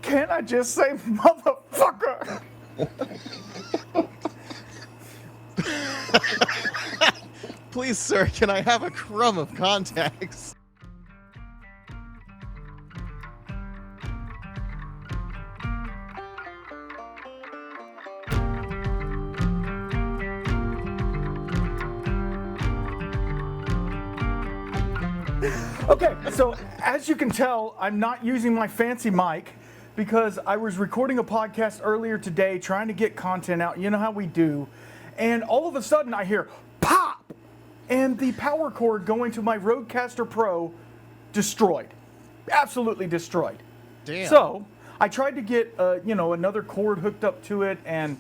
can't I just say motherfucker? Please, sir, can I have a crumb of context? Okay, so as you can tell, I'm not using my fancy mic because I was recording a podcast earlier today trying to get content out. You know how we do. And all of a sudden I hear pop! And the power cord going to my Rodecaster Pro destroyed. Absolutely destroyed. Damn. So I tried to get another cord hooked up to it, and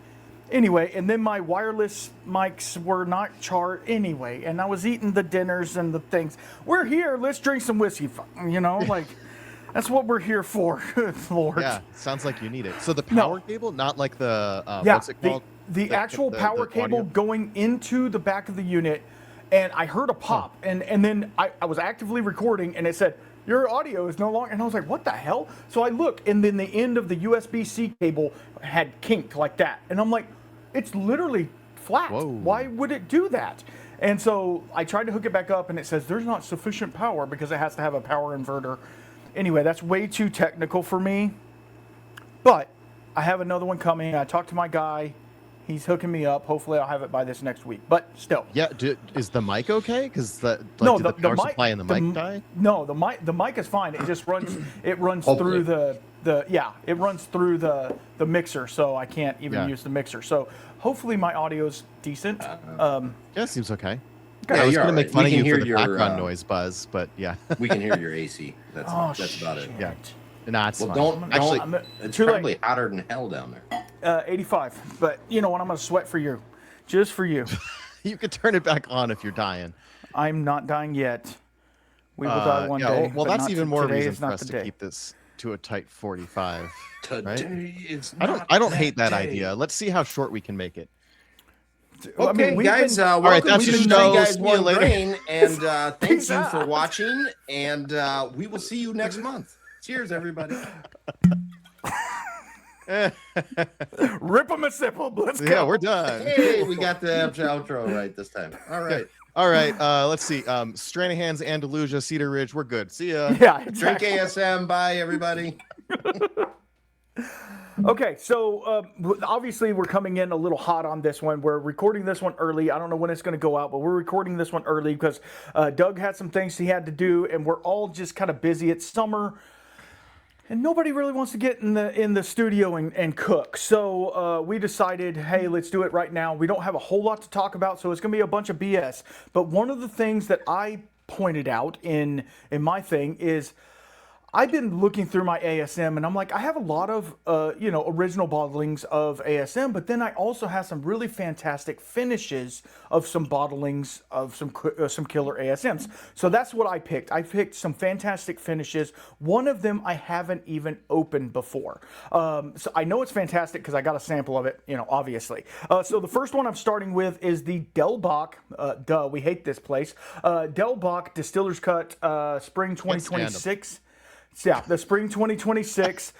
anyway, and then my wireless mics were not charged anyway, and I was eating the dinners and the things. We're here, let's drink some whiskey, like that's what we're here for. Good Lord. Yeah, sounds like you need it. So the power cable, not like the yeah, what's it called? The actual power cable audio? going into the back of the unit, and I heard a pop, and then I was actively recording, and it said, your audio is no longer, and I was like, what the hell? So I look, and then the end of the USB-C cable had kinked like that. And I'm like, it's literally flat. Whoa. Why would it do that? And so I tried to hook it back up, and it says there's not sufficient power because it has to have a power inverter. Anyway, that's way too technical for me. But I have another one coming. I talked to my guy. He's hooking me up. Hopefully, I'll have it by this next week. But still. Yeah. Is the mic okay? Because the power supply and the mic die? No, the mic is fine. It just runs. It runs through it runs through the mixer, so I can't even use the mixer. So hopefully my audio's decent. Yeah, seems okay. Yeah, I was going to make fun of you for the your, background noise buzz, but yeah. We can hear your AC. That's about it. Yeah. Nah, it's Well, fine. don't. It's probably hotter than hell down there. 85. But you know what? I'm going to sweat for you. Just for you. You could turn it back on if you're dying. I'm not dying yet. We will die one day. Well, that's even more today reason is for not us the to day. keep this to a tight 45. Today is I don't hate that idea. Let's see how short we can make it. Well, I Okay, mean, we've guys. been- Welcome that's to your the show. You Guys See you One later. Brain, and thank Peace you out. for watching. And we will see you next month. Cheers, everybody. Rip them a sip 'em. Let's go. Yeah, we're done. Hey, we got the outro right this time. All right. All right. Let's see. Stranahan's, Andalusia, Cedar Ridge. We're good. See ya. Yeah, Drink exactly. ASM. Bye, everybody. Okay, so obviously we're coming in a little hot on this one. We're recording this one early. I don't know when it's going to go out, but we're recording this one early because Doug had some things he had to do, and we're all just kind of busy. It's summer, and nobody really wants to get in the studio and cook. So we decided, hey, let's do it right now. We don't have a whole lot to talk about, so it's going to be a bunch of BS. But one of the things that I pointed out in my thing is, I've been looking through my ASM, and I'm like, I have a lot of, original bottlings of ASM, but then I also have some really fantastic finishes of some bottlings of some killer ASMs. So that's what I picked. I picked some fantastic finishes. One of them I haven't even opened before. So I know it's fantastic because I got a sample of it, obviously. So the first one I'm starting with is the Del Bach, we hate this place, Del Bach Distiller's Cut Spring 2026. Yeah, the Spring 2026.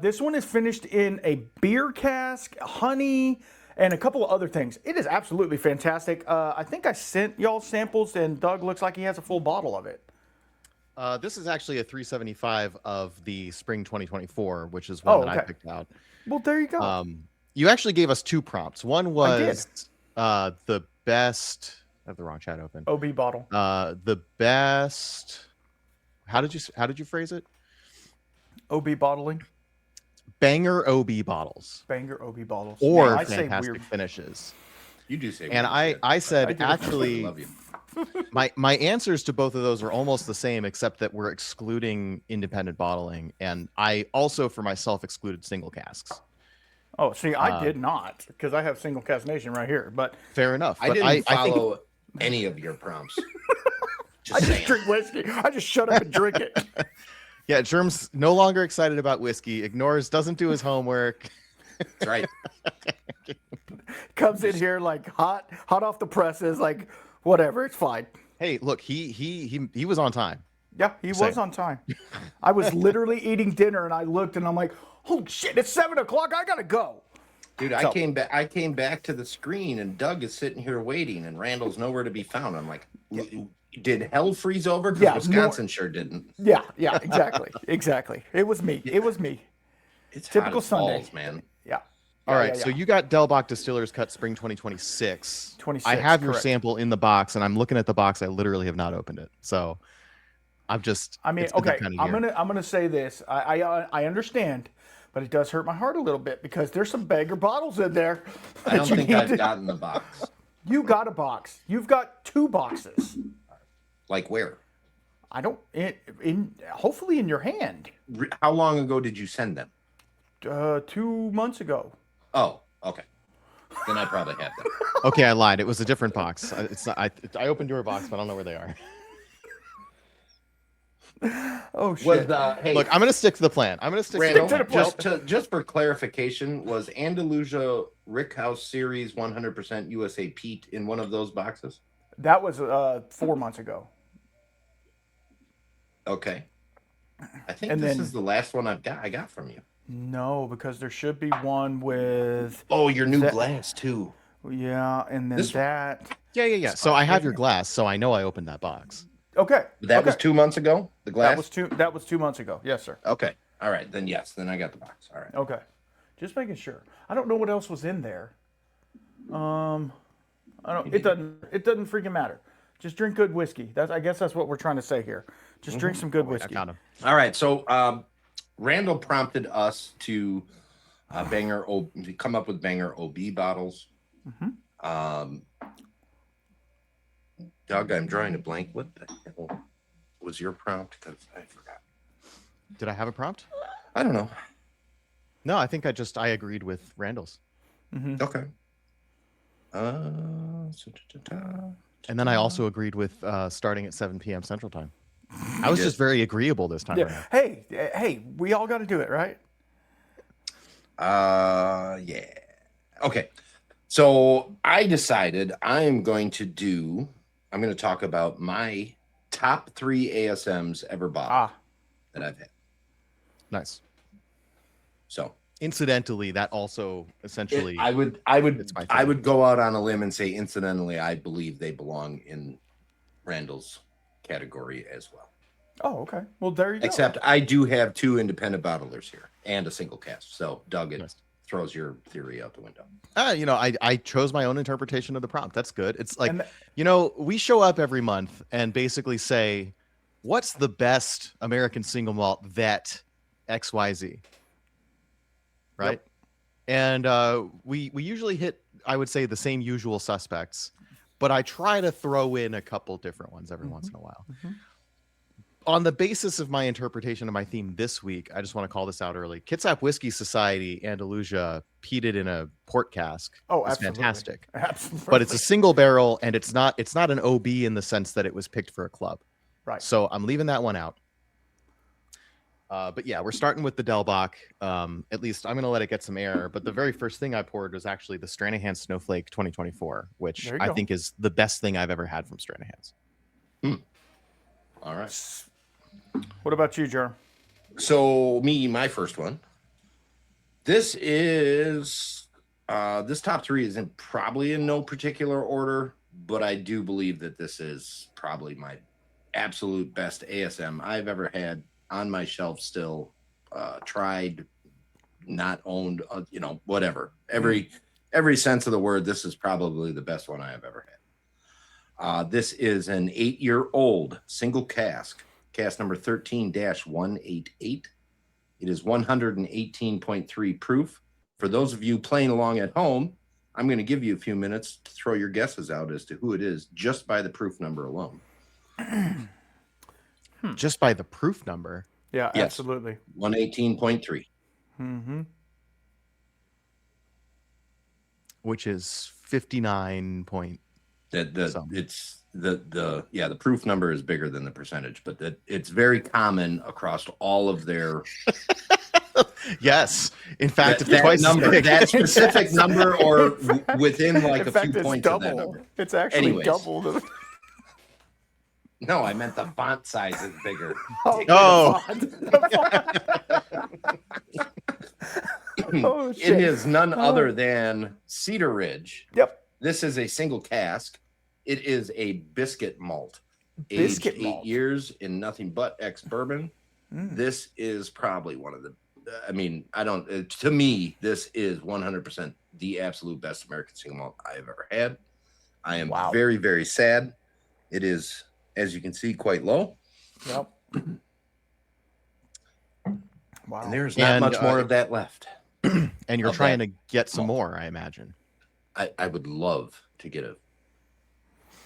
This one is finished in a beer cask, honey, and a couple of other things. It is absolutely fantastic. I think I sent y'all samples, and Doug looks like he has a full bottle of it. This is actually a 375 of the Spring 2024, which is one that I picked out. Well, there you go. You actually gave us two prompts. One was the best. I have the wrong chat open. OB bottle. The best. How did you phrase it? OB bottling. Banger OB bottles. Banger OB bottles. Or I say fantastic weird finishes. You do say. And I said actually, love you. my answers to both of those are almost the same, except that we're excluding independent bottling, and I also for myself excluded single casks. Oh, see, I did not, because I have single cask nation right here. But fair enough. I But didn't I think follow any of your prompts. I just drink whiskey. I just shut up and drink it. yeah, Jerm's no longer excited about whiskey. Ignores, doesn't do his homework. That's right. Comes in here like hot off the presses, like whatever, it's fine. Hey, look, he was on time. Yeah, he Same. was on time. I was literally eating dinner, and I looked, and I'm like, "Oh shit! It's 7 o'clock. I gotta go." Dude, I came back to the screen, and Doug is sitting here waiting, and Randall's nowhere to be found. I'm like, did hell freeze over? Because Yeah, Wisconsin sure didn't. Yeah, exactly, exactly. It was me. It was me. It's Typical hot as Sunday, balls, man. Yeah. All right, yeah. so you got Del Bach Distillers Cut Spring 2026. 26, I have your correct. sample in the box, and I'm looking at the box. I literally have not opened it, so I'm just. I mean, it's been that okay. kind of I'm year. gonna say this. I understand, but it does hurt my heart a little bit because there's some beggar bottles in there. I don't that you think need I've to- gotten the box. You got a box. You've got 2 boxes. Like where? I don't. Hopefully in your hand. How long ago did you send them? 2 months ago. Oh, okay. Then I probably have them. Okay, I lied. It was a different box. It's not, I opened your box, but I don't know where they are. Oh shit. Hey, Look, I'm gonna stick to the plan. I'm gonna stick Randall, to the plan. just for clarification, was Andalusia Rickhouse Series 100% USA peat in one of those boxes? That was 4 months ago. Okay. I think And this then- is the last one I got from you. No, because there should be one with Oh, your new That- glass too. yeah, and then This- that. Yeah. So I have your glass, so I know I opened that box. Okay. That okay. was 2 months ago. The glass. That was 2 months ago. Yes, sir. Okay. All right. Then yes. Then I got the box. All right. Okay. Just making sure. I don't know what else was in there. I don't. It doesn't freaking matter. Just drink good whiskey. I guess that's what we're trying to say here. Just drink some good I whiskey. got him. All right. So Randall prompted us to come up with banger OB bottles. Doug, I'm drawing a blank. What the hell was your prompt? Because I forgot. Did I have a prompt? I don't know. No, I think I agreed with Randall's. Okay. And then I also agreed with starting at 7 p.m. Central Time. I was just very agreeable this time. Yeah. Hey, we all got to do it, right? Yeah. Okay. So I decided I'm going to talk about my top 3 ASMs ever bought that I've had. Nice. So Incidentally, that also essentially I would go out on a limb and say incidentally, I believe they belong in Randall's category as well. Oh, okay. Well, there you go. Except I do have 2 independent bottlers here and a single cast. So Doug, it throws your theory out the window. I chose my own interpretation of the prompt. That's good. It's like, And we show up every month and basically say, what's the best American single malt that XYZ? Right. Yep. And we usually hit, I would say, the same usual suspects, but I try to throw in a couple different ones every once in a while. On the basis of my interpretation of my theme this week, I just want to call this out early. Kitsap Whiskey Society Andalusia peated in a port cask. Oh, is absolutely. fantastic. Absolutely. But it's a single barrel, and it's not an OB in the sense that it was picked for a club. right. So I'm leaving that one out. But yeah, we're starting with the Del Bach. At least I'm going to let it get some air. But the very first thing I poured was actually the Stranahan Snowflake 2024, which There you I go. think is the best thing I've ever had from Stranahan's. All right. What about you, Jerm? So my first one. This is this top 3 isn't probably in no particular order, but I do believe that this is probably my absolute best ASM I've ever had on my shelf still. Tried, not owned, whatever. Every sense of the word, this is probably the best one I have ever had. This is an 8-year-old single cask number 13-188. It is 118.3 proof. For those of you playing along at home, I'm going to give you a few minutes to throw your guesses out as to who it is just by the proof number alone. Just by the proof number. Yeah, Yes. absolutely. 118.3. Mm-hmm. Which is 59 point. The proof number is bigger than the percentage, but it's very common across all of their Yes. In fact, it's that twice as number, big. that specific number, or within like In a fact, few it's points of that double. number. It's actually Anyways. double. No, I meant the font size is bigger. Oh. Oh, It shit. is none other than Cedar Ridge. Yep. This is a single cask. It is a biscuit malt, Biscuit aged malt. 8 years in nothing but ex bourbon. Mm. This is probably one of the. I mean, I don't. To me, this is 100% the absolute best American single malt I have ever had. I am Wow. very, very sad. It is, as you can see, quite low. Yep. Wow. And there's not much more of that left. And you're Of trying that to get some malt. more, I imagine. I would love to get a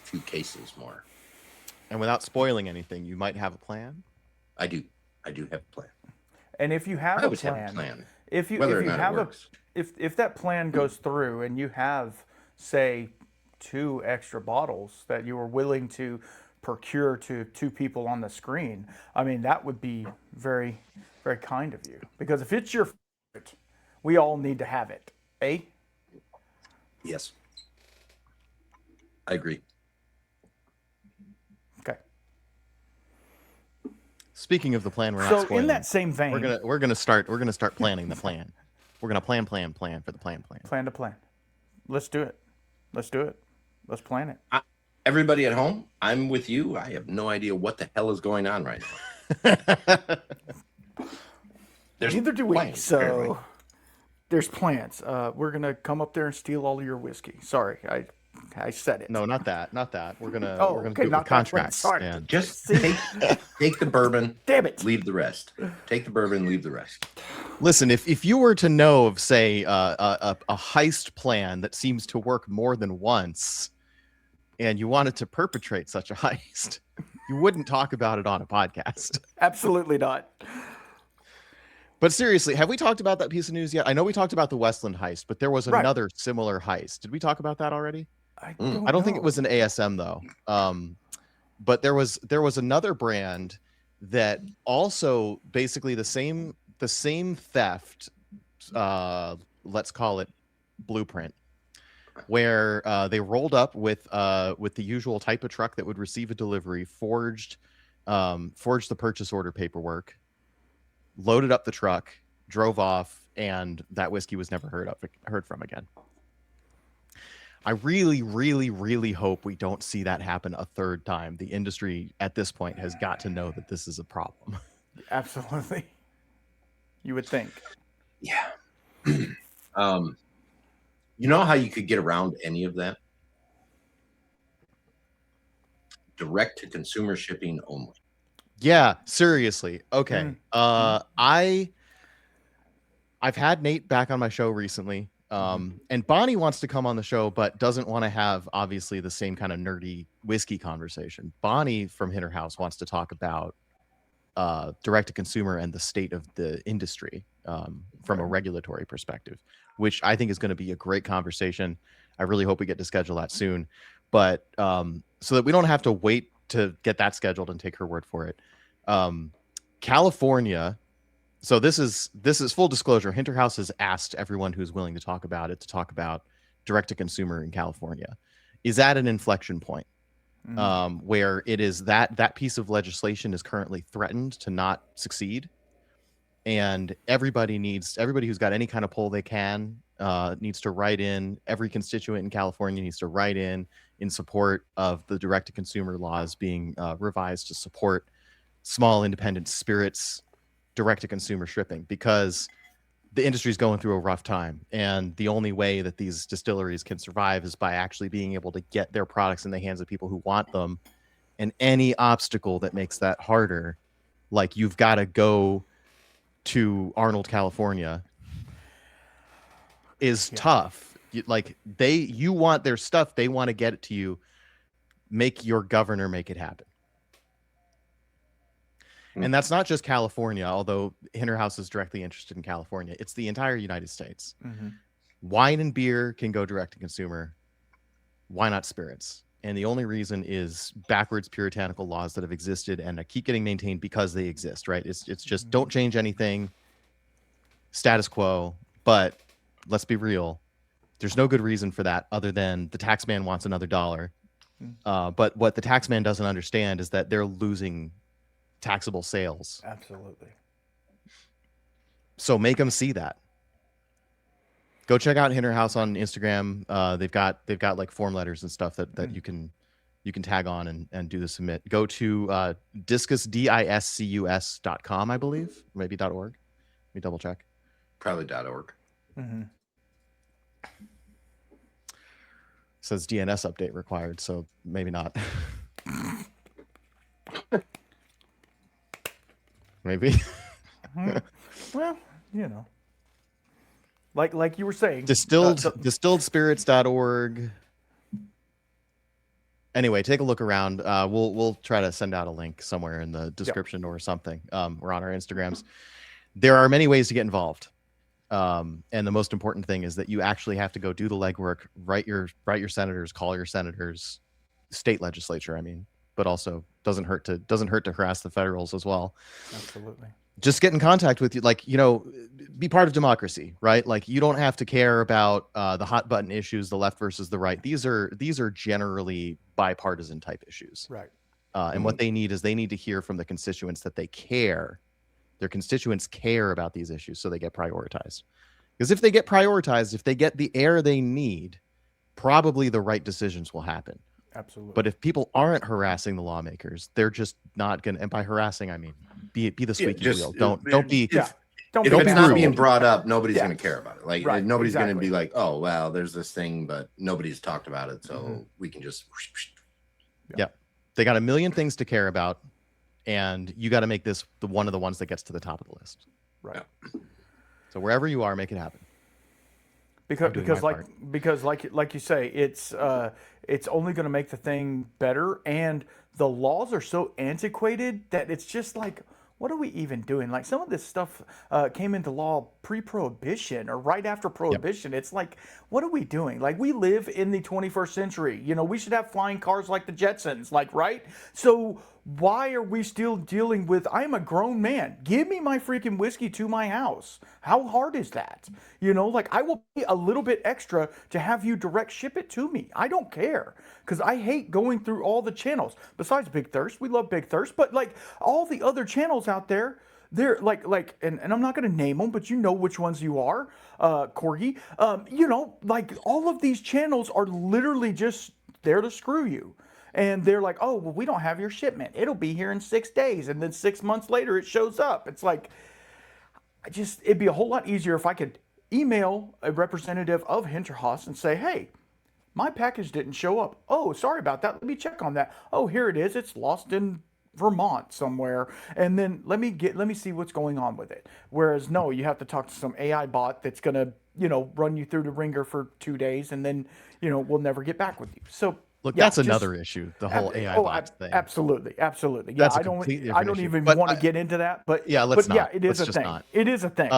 few cases more. And without spoiling anything, you might have a plan. I do have a plan. And if you have I a always have plan, a plan. if you Whether if or you not it have a works. if that plan goes through and you have, say, 2 extra bottles that you were willing to procure to 2 people on the screen, I mean, that would be very, very kind of you. Because if it's your favorite, we all need to have it, eh? Yes. I agree. Okay. Speaking of the plan, we're not So spoiling. in that same vein, we're gonna start planning the plan. We're gonna plan for the plan. plan to plan. Let's do it. Let's do it. Let's plan it. Everybody at home, I'm with you. I have no idea what the hell is going on right now. Neither do we. plans, So apparently. there's plans. We're gonna come up there and steal all of your whiskey. Sorry, I said it. No, not that. We're gonna Oh, we're gonna okay, do it not with that one. contracts. Sorry. And Just See? take the bourbon, Damn it. leave the rest. Take the bourbon, leave the rest. listen, if you were to know of, say, a heist plan that seems to work more than once, and you wanted to perpetrate such a heist, you wouldn't talk about it on a podcast. Absolutely not. But seriously, have we talked about that piece of news yet? I know we talked about the Westland heist, but there was Right. another similar heist. Did we talk about that already? I Mm. I don't think it know. was an ASM though. But there was another brand that also basically the same theft. Let's call it blueprint, where they rolled up with the usual type of truck that would receive a delivery, forged the purchase order paperwork, loaded up the truck, drove off, and that whiskey was never heard from again. I really, really, really hope we don't see that happen a third time. The industry at this point has got to know that this is a problem. Absolutely. You would think. Yeah. You know how you could get around any of that? Direct to consumer shipping only. Yeah, seriously. Okay. I've had Nate back on my show recently. And Bonnie wants to come on the show, but doesn't want to have obviously the same kind of nerdy whiskey conversation. Bonnie from Hitter House wants to talk about direct to consumer and the state of the industry from a regulatory perspective, which I think is going to be a great conversation. I really hope we get to schedule that soon, but so that we don't have to wait to get that scheduled and take her word for it. California. So this is full disclosure. Hinter House has asked everyone who's willing to talk about it to talk about direct to consumer in California. Is at an inflection point where it is that piece of legislation is currently threatened to not succeed, and everybody who's got any kind of pull they can needs to write in. Every constituent in California needs to write in support of the direct to consumer laws being revised to support small independent spirits direct to consumer shipping, because the industry is going through a rough time, and the only way that these distilleries can survive is by actually being able to get their products in the hands of people who want them. And any obstacle that makes that harder, like you've got to go to Arnold, California, is tough. You want their stuff, they want to get it to you. Make your governor make it happen. And that's not just California, although Hinter House is directly interested in California. It's the entire United States. Wine and beer can go direct to consumer. Why not spirits? And the only reason is backwards puritanical laws that have existed and keep getting maintained because they exist, right? It's just don't change anything, status quo. But let's be real. There's no good reason for that other than the tax man wants another dollar. But what the tax man doesn't understand is that they're losing taxable sales. Absolutely. So make them see that. Go check out Hinter House on Instagram. They've got like form letters and stuff that you can tag on and do the submit. Go to discus.com, I believe, maybe .org. Let me double check. Probably .org. Says DNS update required, so maybe not. Maybe. Well, you know, like you were saying, distilledspirits.org. Anyway, take a look around. We'll try to send out a link somewhere in the description or something. We're on our Instagrams. There are many ways to get involved. And the most important thing is that you actually have to go do the legwork, write your senators, call your senators, state legislature, I mean, but also doesn't hurt to harass the federals as well. Absolutely. Just get in contact with you, like, you know, be part of democracy, right? Like, you don't have to care about the hot button issues, the left versus the right. These are generally bipartisan type issues. Right. And what they need to hear from the constituents that they care. Their constituents care about these issues, so they get prioritized. Because if they get prioritized, if they get the air they need, probably the right decisions will happen. Absolutely. But if people aren't harassing the lawmakers, they're just not going to. And by harassing, I mean be the squeaky wheel. Don't be. If Don't it's be not rude. being brought up, nobody's going to care about it. Like, Right, nobody's going to exactly. be like, "Oh, wow, there's this thing," but nobody's talked about it, so we can just. Yeah, they got a million things to care about, and you got to make this one of the ones that gets to the top of the list. Right. So wherever you are, make it happen. Because like you say, it's only going to make the thing better, and the laws are so antiquated that it's just like, what are we even doing? Like, some of this stuff came into law pre-prohibition or right after prohibition. It's like, what are we doing? Like, we live in the 21st century. You know, we should have flying cars like the Jetsons, like, right? So why are we still dealing with, I'm a grown man, give me my freaking whiskey to my house? How hard is that? You know, like, I will pay a little bit extra to have you direct ship it to me. I don't care, because I hate going through all the channels. Besides Big Thirst, we love Big Thirst, but like all the other channels out there, they're like, and I'm not going to name them, but you know which ones you are, Corgi. You know, like, all of these channels are literally just there to screw you. And they're like, oh, well, we don't have your shipment. It'll be here in 6 days. And then 6 months later, it shows up. It's like, it'd be a whole lot easier if I could email a representative of Hinterhouse and say, hey, my package didn't show up. Oh, sorry about that. Let me check on that. Oh, here it is. It's lost in Vermont somewhere. And then let me see what's going on with it. Whereas, no, you have to talk to some AI bot that's going to, you know, run you through the ringer for 2 days, and then, you know, we'll never get back with you. So, look, that's another issue. The whole AI bots thing. Absolutely. Yeah, That's I don't issue. even But want to get into that. But yeah, let's not. Yeah, it is Let's a just thing. not. It is a thing.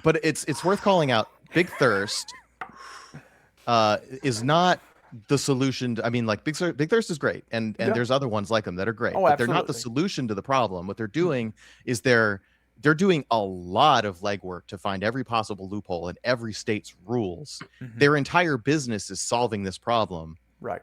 But it's worth calling out. Big Thirst is not the solution I mean, like, Big Thirst is great, and there's other ones like them that are great, but they're not the solution to the problem. What they're doing is they're doing a lot of legwork to find every possible loophole in every state's rules. Their entire business is solving this problem. Right.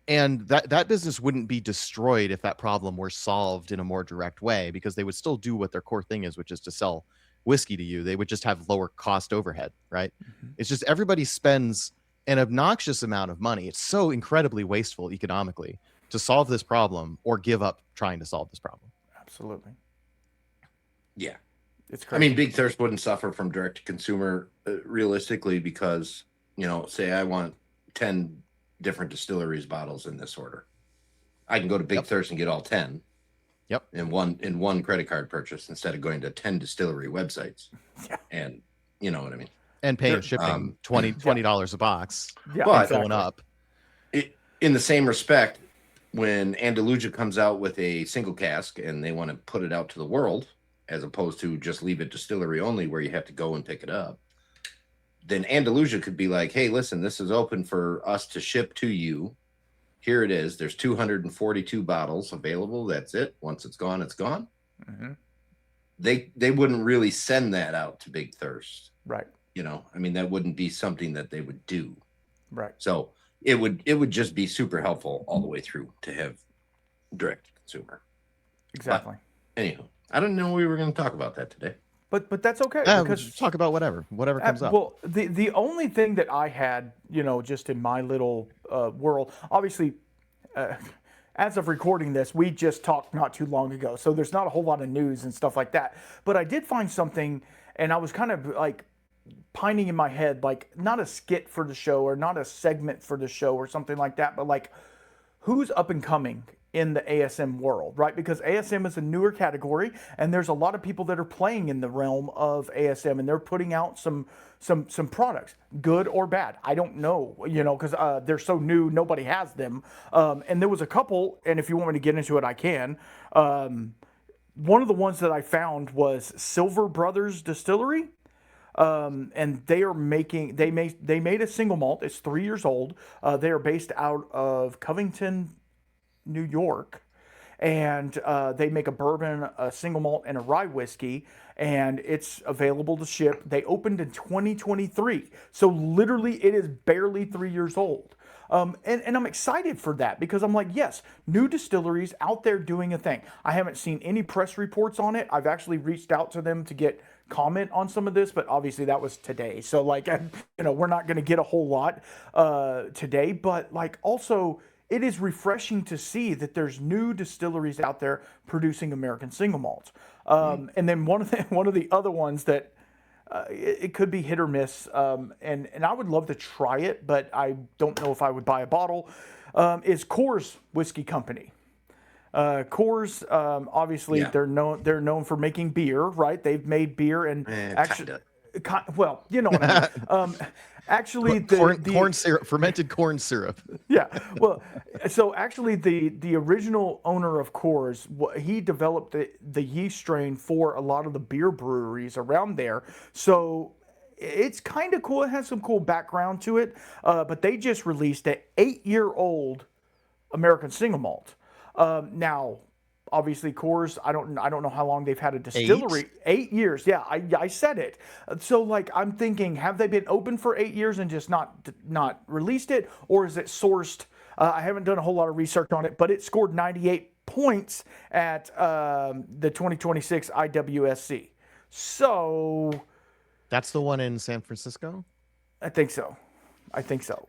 And that business wouldn't be destroyed if that problem were solved in a more direct way, because they would still do what their core thing is, which is to sell whiskey to you. They would just have lower cost overhead, right? It's just everybody spends an obnoxious amount of money. It's so incredibly wasteful economically to solve this problem or give up trying to solve this problem. Absolutely. Yeah. It's crazy. I mean, Big Thirst wouldn't suffer from direct to consumer realistically, because, you know, say I want 10 different distilleries bottles in this order. I can go to Big Thirst and get all 10. Yep. In one credit card purchase, instead of going to 10 distillery websites. Yeah. And you know what I mean? And paying shipping $20 a box. Yeah, but exactly. Going up. In the same respect, when Andalusia comes out with a single cask and they want to put it out to the world, as opposed to just leave it distillery only where you have to go and pick it up, then Andalusia could be like, hey, listen, this is open for us to ship to you. Here it is. There's 242 bottles available. That's it. Once it's gone, it's gone. They wouldn't really send that out to Big Thirst. Right. You know, I mean, that wouldn't be something that they would do. Right. So it would just be super helpful all the way through to have direct to consumer. Exactly. But anyhow, I didn't know we were going to talk about that today. But that's okay Yeah, because we'll talk about whatever comes up. well, the only thing that I had, just in my little world, obviously, as of recording this, we just talked not too long ago, so there's not a whole lot of news and stuff like that. But I did find something, and I was kind of like pining in my head, like not a skit for the show or not a segment for the show or something like that, but like who's up and coming in the ASM world, right? Because ASM is a newer category, and there's a lot of people that are playing in the realm of ASM, and they're putting out some products, good or bad. I don't know, because they're so new, nobody has them. And there was a couple, and if you want me to get into it, I can. One of the ones that I found was Silver Brothers Distillery. And they are they made a single malt. It's 3 years old. They are based out of Covington, New York, and they make a bourbon, a single malt, and a rye whiskey, and it's available to ship. They opened in 2023, so literally it is barely 3 years old. And I'm excited for that because I'm like, yes, new distilleries out there doing a thing. I haven't seen any press reports on it. I've actually reached out to them to get comment on some of this, but obviously that was today. So like, we're not going to get a whole lot today, but like also it is refreshing to see that there's new distilleries out there producing American single malts. And then one of the other ones that it could be hit or miss, and I would love to try it, but I don't know if I would buy a bottle. Is Coors Whiskey Company. Coors, obviously, Yeah. they're known for making beer, right? They've made beer and actually, well, you know what I mean. Actually, corn syrup, fermented corn syrup. yeah. Well, so actually, the original owner of Coors, he developed the yeast strain for a lot of the beer breweries around there. So it's kind of cool. It has some cool background to it. But they just released an 8-year-old American single malt. Now, obviously, Coors, I don't know how long they've had a distillery. 8 years, yeah, I said it. So like, I'm thinking, have they been open for 8 years and just not released it, or is it sourced? I haven't done a whole lot of research on it, but it scored 98 points at the 2026 IWSC. So that's the one in San Francisco. I think so.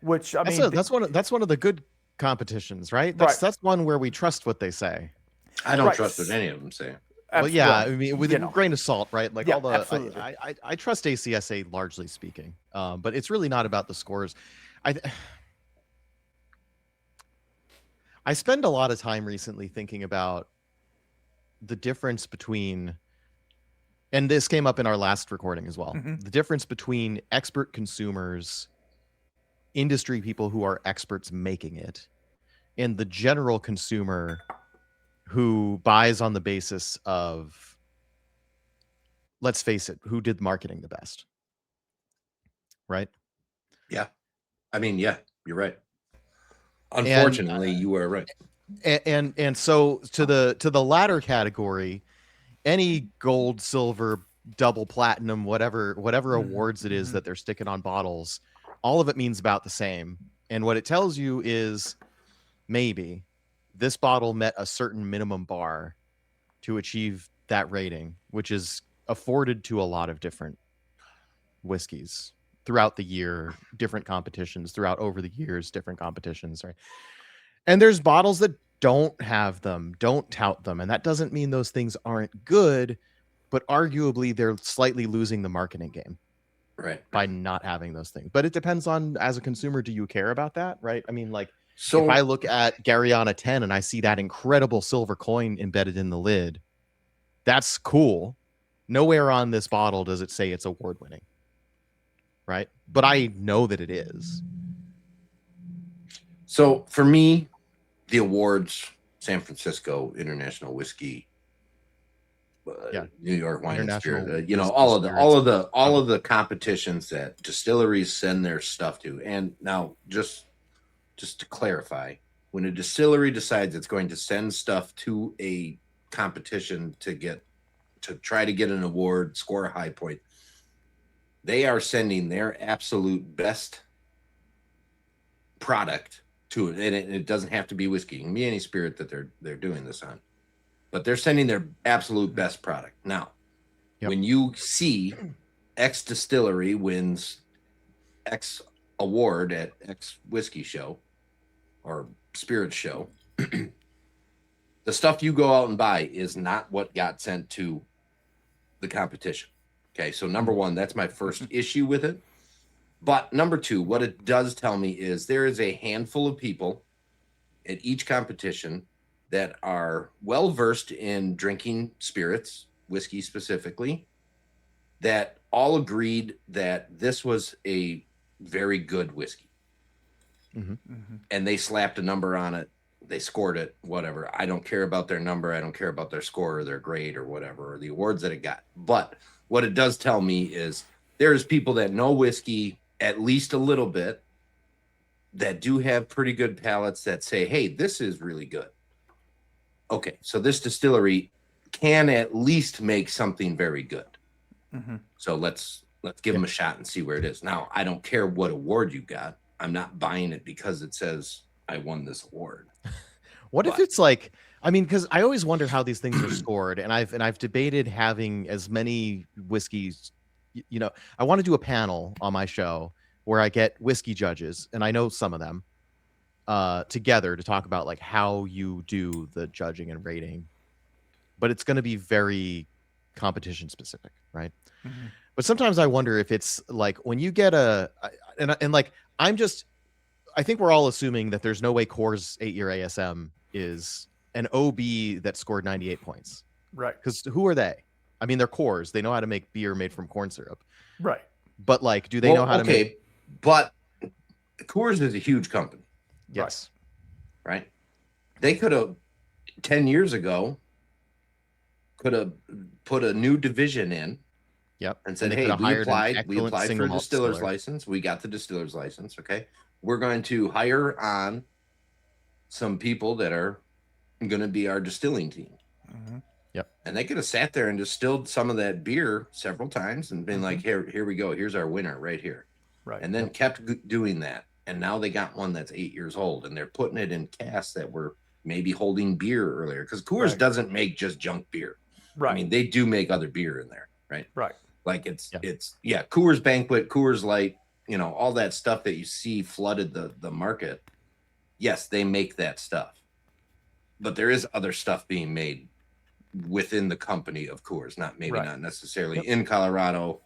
Which I mean, that's one of the good competitions, right? That's one where we trust what they say. I don't trust what any of them say. Well, yeah, I mean, with a grain of salt, right? Like all the, absolutely. I trust ACSA largely speaking, but it's really not about the scores. I spend a lot of time recently thinking about the difference between, and this came up in our last recording as well, the difference between expert consumers, industry people who are experts making it, and the general consumer who buys on the basis of, let's face it, who did marketing the best, right? Yeah, I mean, yeah, you're right. Unfortunately, you are right. And so to the latter category, any gold, silver, double platinum, whatever awards it is that they're sticking on bottles, all of it means about the same. And what it tells you is maybe this bottle met a certain minimum bar to achieve that rating, which is afforded to a lot of different whiskeys throughout the year, different competitions throughout over the years, different competitions, right? And there's bottles that don't have them, don't tout them. And that doesn't mean those things aren't good, but arguably they're slightly losing the marketing game, right, by not having those things. But it depends on, as a consumer, do you care about that, right? I mean, like, so if I look at Garyana 10 and I see that incredible silver coin embedded in the lid, that's cool. Nowhere on this bottle does it say it's award winning, right? But I know that it is. So for me, the awards, San Francisco International Whiskey, New York Wine and Spirit, all of the competitions that distilleries send their stuff to. And now just to clarify, when a distillery decides it's going to send stuff to a competition to try to get an award, score a high point, they are sending their absolute best product to it, and it doesn't have to be whiskey. It can be any spirit that they're doing this on, but they're sending their absolute best product. Now, when you see X distillery wins X award at X whiskey show or spirit show, the stuff you go out and buy is not what got sent to the competition. Okay, so number one, that's my first issue with it. But number two, what it does tell me is there is a handful of people at each competition that are well versed in drinking spirits, whiskey specifically, that all agreed that this was a very good whiskey. And they slapped a number on it. They scored it, whatever. I don't care about their number. I don't care about their score or their grade or whatever, or the awards that it got. But what it does tell me is there's people that know whiskey at least a little bit, that do have pretty good palates, that say, hey, this is really good. Okay, so this distillery can at least make something very good. So let's give them a shot and see where it is. Now, I don't care what award you got. I'm not buying it because it says I won this award. What if it's like, I mean, because I always wonder how these things are scored, and I've debated having as many whiskeys. You know, I want to do a panel on my show where I get whiskey judges, and I know some of them, together to talk about like how you do the judging and rating. But it's going to be very competition specific, right? But sometimes I wonder if it's like when you get and like I think we're all assuming that there's no way Coors 8-year ASM is an OB that scored 98 points. Right. Because who are they? I mean, they're Coors. They know how to make beer made from corn syrup. Right. But like, do they know how to make? But Coors is a huge company. Yes. Right. They could have 10 years ago could have put a new division in. Yep. And said, and hey, we applied for a distiller's distiller. license. We got the distiller's license. Okay. We're going to hire on some people that are going to be our distilling team. Yep. And they could have sat there and distilled some of that beer several times and been like, here we go. Here's our winner right here. Right. And then kept doing that. And now they got one that's 8 years old, and they're putting it in casks that were maybe holding beer earlier. Because Coors doesn't make just junk beer. Right. I mean, they do make other beer in there. Right. Right. Like it's Coors Banquet, Coors Light, you know, all that stuff that you see flooded the market. Yes, they make that stuff. But there is other stuff being made within the company of Coors, not necessarily in Colorado,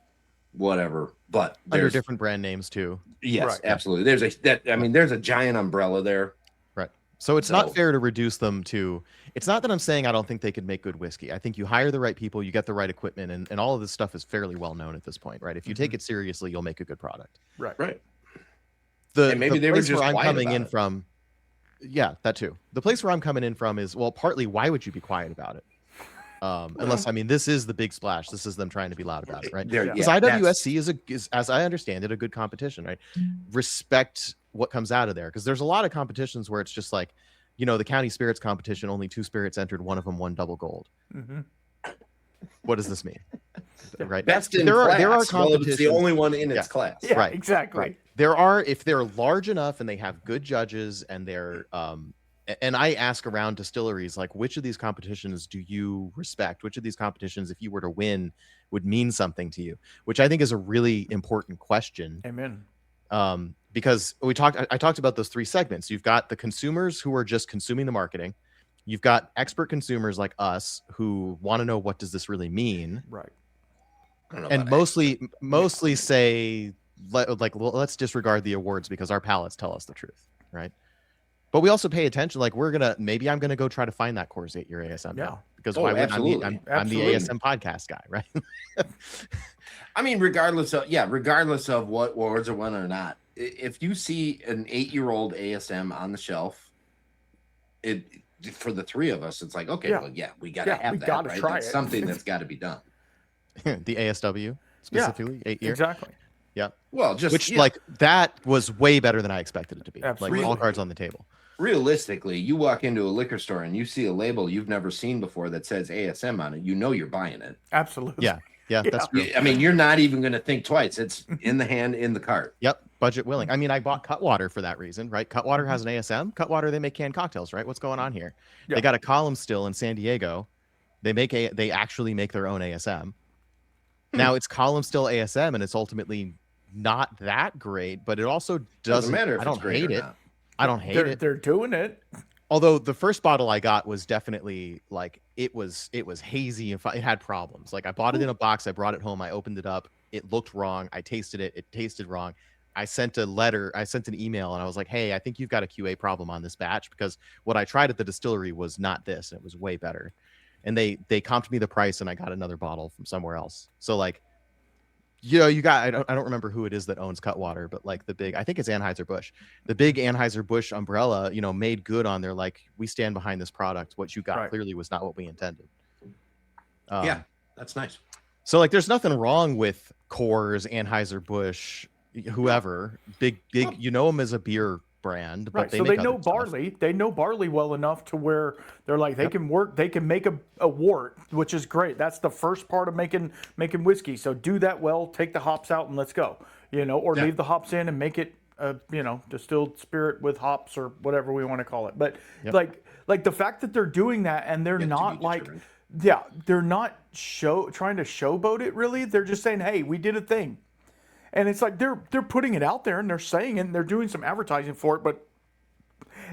whatever, but under different brand names too. Yes, absolutely. There's a giant umbrella there. Right. So it's not fair to reduce them to, it's not that I'm saying I don't think they could make good whiskey. I think you hire the right people, you get the right equipment, and all of this stuff is fairly well known at this point, right? If you take it seriously, you'll make a good product. Right. Right. And maybe they were just where I'm coming in from. Yeah, that too. The place where I'm coming in from is, well, partly why would you be quiet about it? Unless, I mean, this is the big splash. This is them trying to be loud about it, right? Because IWSC is, as I understand it, a good competition, right? Respect what comes out of there. Because there's a lot of competitions where it's just like, you know, the county spirits competition, only 2 spirits entered, one of them won double gold. What does this mean? Right? Best in there class. are competitions. It's the only one in its class. Yeah, right. Exactly. Right. There are, if they're large enough and they have good judges and they're and I ask around distilleries, like, which of these competitions do you respect? Which of these competitions, if you were to win, would mean something to you? Which I think is a really important question. Amen. Because I talked about those 3 segments. You've got the consumers who are just consuming the marketing. You've got expert consumers like us who want to know, what does this really mean? Right. And mostly say, like, well, let's disregard the awards because our palates tell us the truth, right? But we also pay attention. Like, maybe I'm gonna go try to find that Coors 8-year ASM now, because why would I'm the ASM podcast guy, right? I mean, regardless of what awards are won or not, if you see an 8-year-old ASM on the shelf, for the 3 of us, it's like, okay, we gotta have that. Gotta right? try That's it. something that's got to be done. The ASW specifically, 8-year. Exactly. Yeah. Well, like that was way better than I expected it to be. Absolutely. Like, all cards on the table. Realistically, you walk into a liquor store and you see a label you've never seen before that says ASM on it, you know you're buying it. Absolutely. Yeah. Yeah, that's true. I mean, you're not even going to think twice. It's in the hand, in the cart. Yep, budget willing. I mean, I bought Cutwater for that reason, right? Cutwater has an ASM. Cutwater, they make canned cocktails, right? What's going on here? Yeah. They got a column still in San Diego. They actually make their own ASM. Now it's column still ASM, and it's ultimately not that great, but it also doesn't matter if I don't it's great hate or it. not. I don't hate it. They're doing it. Although the first bottle I got was definitely like it was hazy and it had problems. Like I bought it in a box, I brought it home, I opened it up, it looked wrong, I tasted it, it tasted wrong. I sent an email, and I was like, "Hey, I think you've got a QA problem on this batch because what I tried at the distillery was not this, and it was way better." And they comped me the price, and I got another bottle from somewhere else. So like, you got I don't remember who it is that owns Cutwater, but like I think it's Anheuser-Busch. The big Anheuser-Busch umbrella, made good on their like, we stand behind this product. What you got clearly was not what we intended. Yeah, that's nice. So like, there's nothing wrong with Coors, Anheuser-Busch, whoever, big, them as a beer brand, but so they know barley. They know barley well enough to where they're like they can make a wort, which is great. That's the first part of making whiskey. So do that well, take the hops out, and let's go. Or leave the hops in and make it distilled spirit with hops or whatever we want to call it. But like the fact that they're doing that and they're not like they're not trying to showboat it really. They're just saying, hey, we did a thing. And it's like they're putting it out there and they're saying it and they're doing some advertising for it, but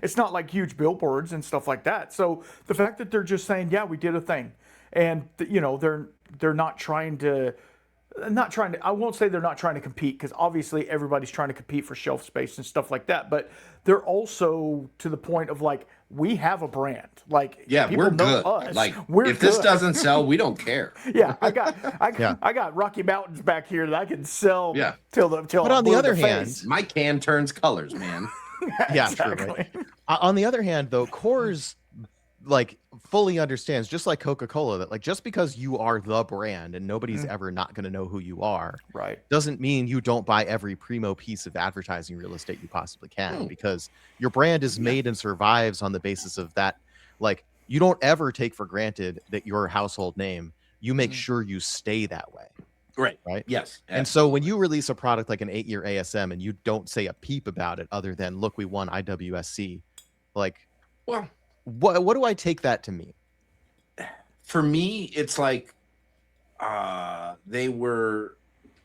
it's not like huge billboards and stuff like that. So the fact that they're just saying, yeah, we did a thing, and they're not trying to. I won't say they're not trying to compete, because obviously everybody's trying to compete for shelf space and stuff like that. But they're also to the point of like, we have a brand. Like, we're good. Us. Like, we're if this doesn't sell, we don't care. Yeah, I got Rocky Mountains back here that I can sell. Yeah. Till. But on the other hand, my can turns colors, man. Yeah, true. Right? On the other hand, though, Coors like fully understands, just like Coca-Cola, that like just because you are the brand and nobody's ever not going to know who you are, doesn't mean you don't buy every primo piece of advertising real estate you possibly can, because your brand is made and survives on the basis of that. Like, you don't ever take for granted that you're a household name. You make sure you stay that way. Right. Yes. And so when you release a product like an 8-year ASM and you don't say a peep about it other than, look, we won IWSC, like, well, what do I take that to mean? For me, it's like they were,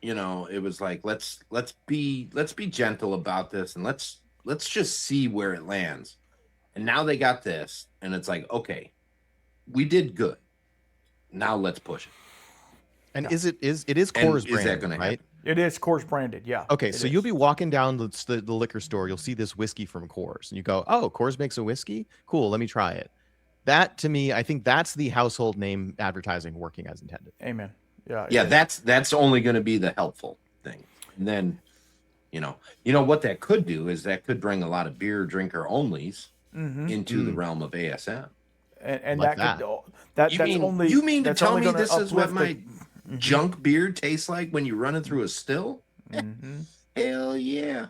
it was like, let's be gentle about this, and let's just see where it lands. And now they got this, and it's like, okay, we did good. Now let's push it. And it is Coors branded, gonna right? happen? It is Coors branded, yeah. Okay, so you'll be walking down the liquor store, you'll see this whiskey from Coors, and you go, oh, Coors makes a whiskey? Cool, let me try it. That, to me, I think that's the household name advertising working as intended. Amen. Yeah. Yeah, that's only going to be the helpful thing. And then, what that could do is that could bring a lot of beer drinker onlys into the realm of ASM. And like you mean to tell me this is what my junk beer tastes like when you run it through a still? Hell yeah.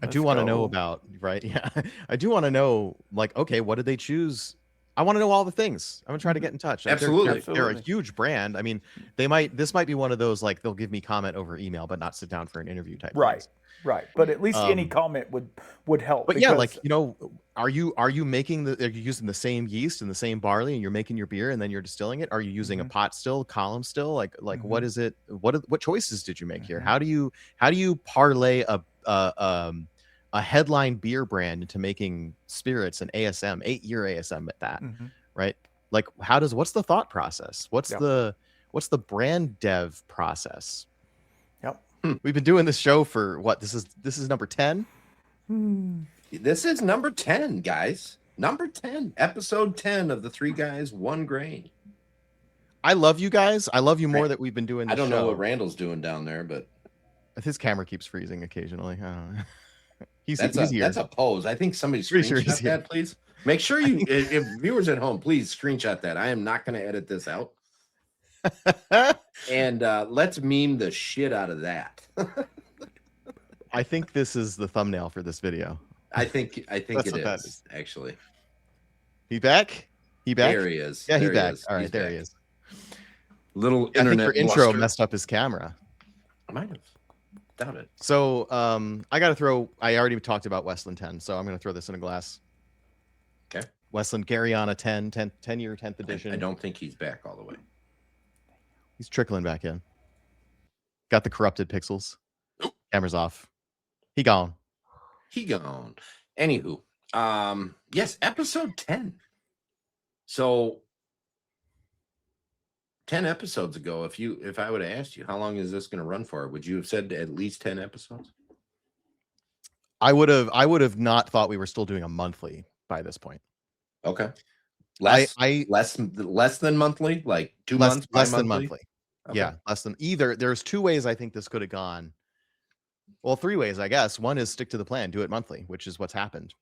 I do want to know about, right? Yeah. I do want to know, like, okay, what did they choose? I want to know all the things. I'm gonna try to get in touch. Absolutely. They're a huge brand. I mean, this might be one of those, like, they'll give me comment over email, but not sit down for an interview type. Right. Things. Right. But at least any comment would help. But yeah, like, are you using the same yeast and the same barley and you're making your beer and then you're distilling it? Are you using a pot still, column still? Like what is it? What choices did you make here? How do you parlay a headline beer brand into making spirits and ASM, 8-year ASM at that, right? Like, what's the thought process? What's the brand dev process? Yep. We've been doing this show for what? This is number 10. This is number 10, guys. Number 10, episode 10 of the 3 Guys 1 Grain. I love you guys. I love you more that we've been doing this I don't show. know what Randall's doing down there, but his camera keeps freezing occasionally. I don't know. That's a pose. I think somebody screenshot that, please. Make sure you, if viewers at home, please screenshot that. I am not going to edit this out. And let's meme the shit out of that. I think this is the thumbnail for this video. I think it is, actually. He back? There he is. Yeah, he's back. is. All right, He's there back. he is. Little I think internet your intro bluster. messed up his camera. I might have. Doubt it. So I got to throw. I already talked about Westland 10, so I'm going to throw this in a glass. Okay. Westland Garyana 10-year 10th edition. I don't think he's back all the way. He's trickling back in. Got the corrupted pixels. Camera's off. He gone. He gone. Anywho, yes, episode 10. So 10 episodes ago, if I would have asked you how long is this going to run for, would you have said at least 10 episodes? I would have not thought we were still doing a monthly by this point. Okay. Less than monthly, like 2 months, less than monthly. Okay. Yeah, less than either. There's two ways I think this could have gone. Well, three ways, I guess. One is stick to the plan, do it monthly, which is what's happened.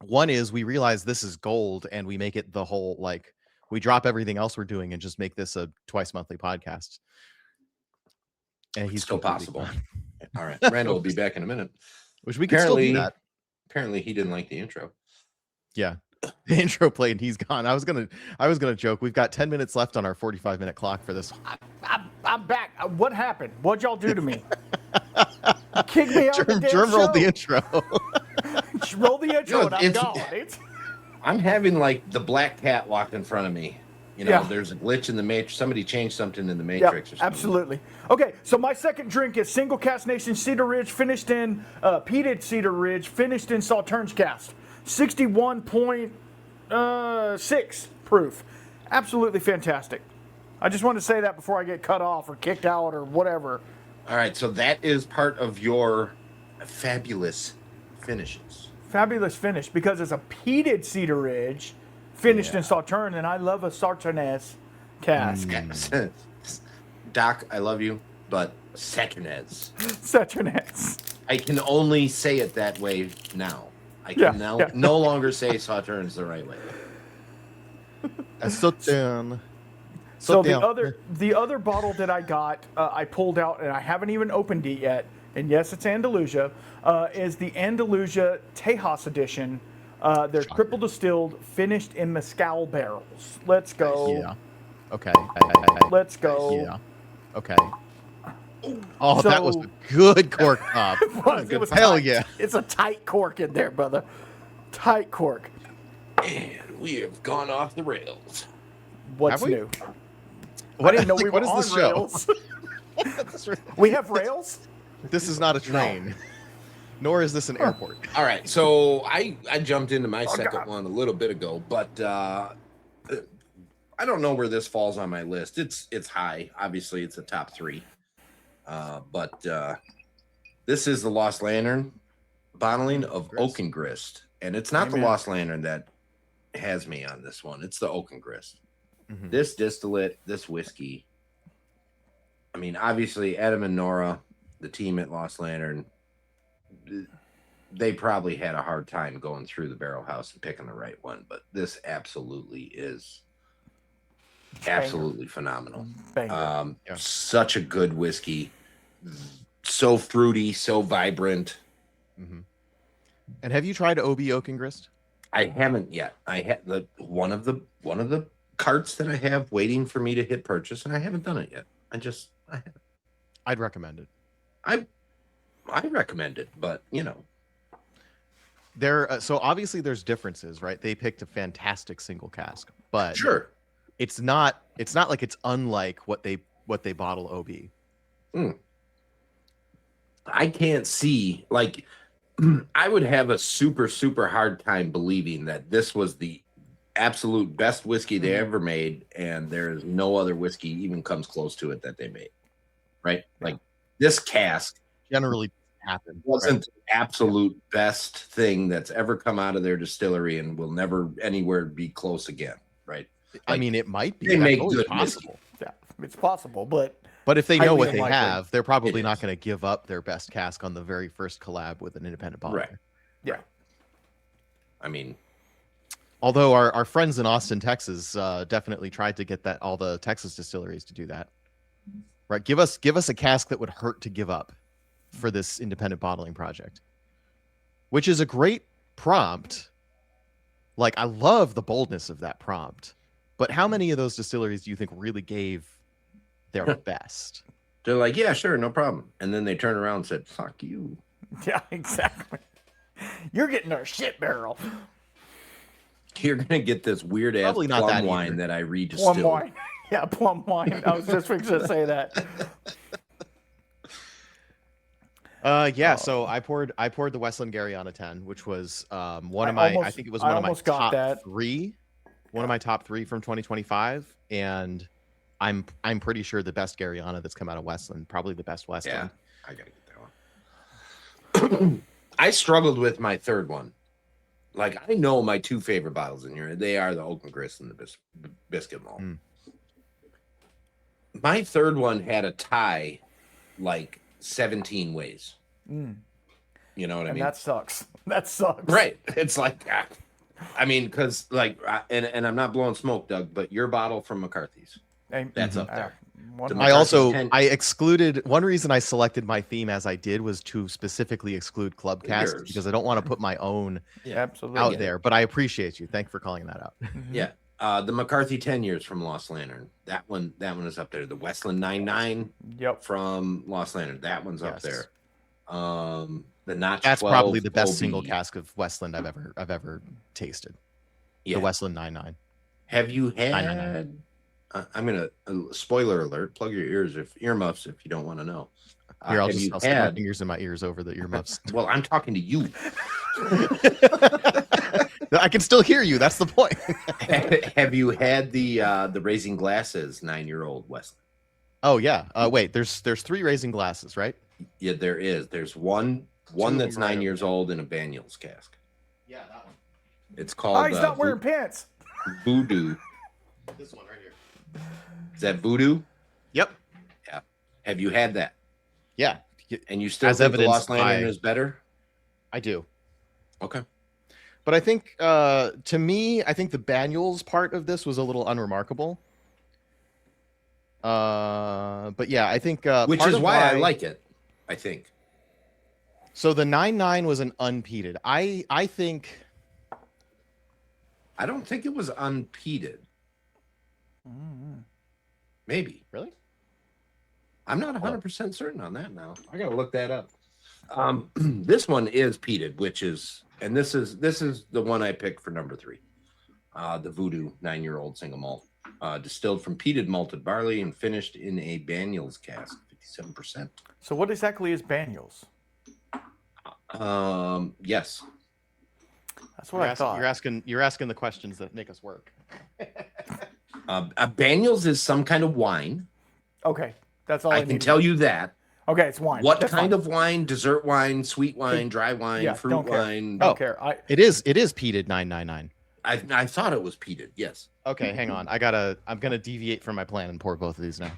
One is we realize this is gold and we make it the whole, like, we drop everything else we're doing and just make this a twice monthly podcast. And he's still possible. Fine. All right. Randall will be back in a minute. Which we can still do that. Apparently he didn't like the intro. Yeah. The intro played and he's gone. I was gonna joke. We've got 10 minutes left on our 45-minute clock for this. I'm back. What happened? What'd y'all do to me? You kicked me out of the damn Jerm show. rolled the intro. Roll the intro and I'm it's- gone. I'm having like the black cat walked in front of me. You know, Yeah. there's a glitch in the matrix. Somebody changed something in the matrix or something. Absolutely. Okay, so my second drink is Single Cast Nation Cedar Ridge, finished in peated Cedar Ridge, finished in Sauternes Cast. 61.6 proof. Absolutely fantastic. I just want to say that before I get cut off or kicked out or whatever. All right, so that is part of your fabulous finishes. Fabulous finish because it's a peated Cedar Ridge, finished in Sauternes, and I love a Sauternes cask. Doc, I love you, but Sauternes. Sauternes. I can only say it that way now. I can no longer say Sauternes the right way. Sauternes. So the other bottle that I got, I pulled out, and I haven't even opened it yet. And yes, it's Andalusia. Is the Andalusia Tejas edition. They're triple distilled, finished in mezcal barrels. Let's go. Yeah. Okay. Let's go. Yeah. Okay. Oh, that was a good cork pop. It was Hell tight. yeah. It's a tight cork in there, brother. Tight cork. And we have gone off the rails. What's Have we? new? I didn't know we were what is on this show? rails. We have rails? This is not a train. Nor is this an airport. All right, so I jumped into my second God. one a little bit ago, but I don't know where this falls on my list. It's high. Obviously, it's a top 3. But this is the Lost Lantern bottling of Oakengrist. And it's not the Lost Lantern that has me on this one. It's the Oakengrist. Mhm. This distillate, this whiskey. I mean, obviously, Adam and Nora, the team at Lost Lantern, they probably had a hard time going through the barrel house and picking the right one. But this absolutely is absolutely phenomenal. Banger. Such a good whiskey. So fruity, so vibrant. Mm-hmm. And have you tried OB Oakengrist? I haven't yet. I had one of the carts that I have waiting for me to hit purchase, and I haven't done it yet. I haven't. I'd recommend it. I recommend it, but you know, So obviously there's differences, right? They picked a fantastic single cask, but sure, it's not like it's unlike what they bottle OB. I can't see, like, I would have a super hard time believing that this was the absolute best whiskey they ever made, and there's no other whiskey even comes close to it that they made. Right? Like this cask Generally happen. wasn't the absolute best thing that's ever come out of their distillery and will never anywhere be close again. Right? I mean, it might be. They That's make always good possible. Yeah, it's possible, but But if they know what highly they unlikely. have, they're probably It not is. going to give up their best cask on the very first collab with an independent bottler. Right. yeah. I mean, Although our friends in Austin, Texas, definitely tried to get all the Texas distilleries to do that. Right? Give us a cask that would hurt to give up for this independent bottling project, which is a great prompt. Like, I love the boldness of that prompt, but how many of those distilleries do you think really gave their best. They're like, yeah, sure, no problem. And then they turn around and said, fuck you. Yeah, exactly. You're getting our shit barrel. You're going to get this weird ass Probably not plum that wine either. that I redistilled. Plum wine. Yeah, plum wine. I was just fixing to say that. So I poured the Westland Garyana 10, which was one of I my I think it was one of my almost got top that. three. One of my top 3 from 2025, and I'm pretty sure the best Garyana that's come out of Westland, probably the best Westland. Yeah, I gotta get that one. I struggled with my third one. Like, I know my 2 favorite bottles in here. They are the Oak and Grist and the Biscuit Malt. My third one had a tie like 17 ways. You know what I mean? That sucks. That sucks. Right. It's like, I mean, because like, and I'm not blowing smoke, Doug, but your bottle from McCarthy's, that's up there. I excluded, one reason I selected my theme as I did was to specifically exclude Club Cask because I don't want to put my own absolutely out there, but I appreciate you. Thank you for calling that out. Yeah. The McCarthy 10 years from Lost Lantern. That one is up there. The Westland 99 from Lost Lantern. That one's up there. The Notch That's 12 probably the best OB. single cask of Westland I've ever tasted. Yeah. The Westland 99. Have you had I'm gonna spoiler alert, plug your earmuffs if you don't want to know. Here, I'll stick my fingers in my ears over the earmuffs. Well, I'm talking to you. I can still hear you. That's the point. Have you had the Raising Glasses 9-year-old Westland? Oh yeah. Wait, there's 3 Raising Glasses, right? Yeah, there is. There's one that's 9 years old in a Banyuls cask. Yeah, that one. It's called. He's not wearing pants. Voodoo. This one right here. Is that Voodoo? Yep. Yeah. Have you had that? Yeah. And you still As think the evidenced Lost Lantern by- is better? I do. Okay. But I think, to me, I think the Banyuls part of this was a little unremarkable. But yeah, I think which part is of why I like it. I think. So the 9.9 was an unpeated. I think. I don't think it was unpeated. Maybe. Really? I'm not 100% certain on that now. I gotta look that up. This one is peated, which is, and this is the one I picked for number 3. The Voodoo 9-year-old single malt, distilled from peated malted barley and finished in a Banyuls cask, 57%. So what exactly is Banyuls? Yes. That's what I thought. You're asking the questions that make us work. A Banyuls is some kind of wine. Okay, that's all I can need tell to know. you that. Okay, it's wine. What That's kind fine. of wine? Dessert wine, sweet wine, dry wine, Yeah, fruit don't care. wine. Don't care. It is peated 9.99. I thought it was peated. Yes. Okay, hang on. I'm gonna deviate from my plan and pour both of these now.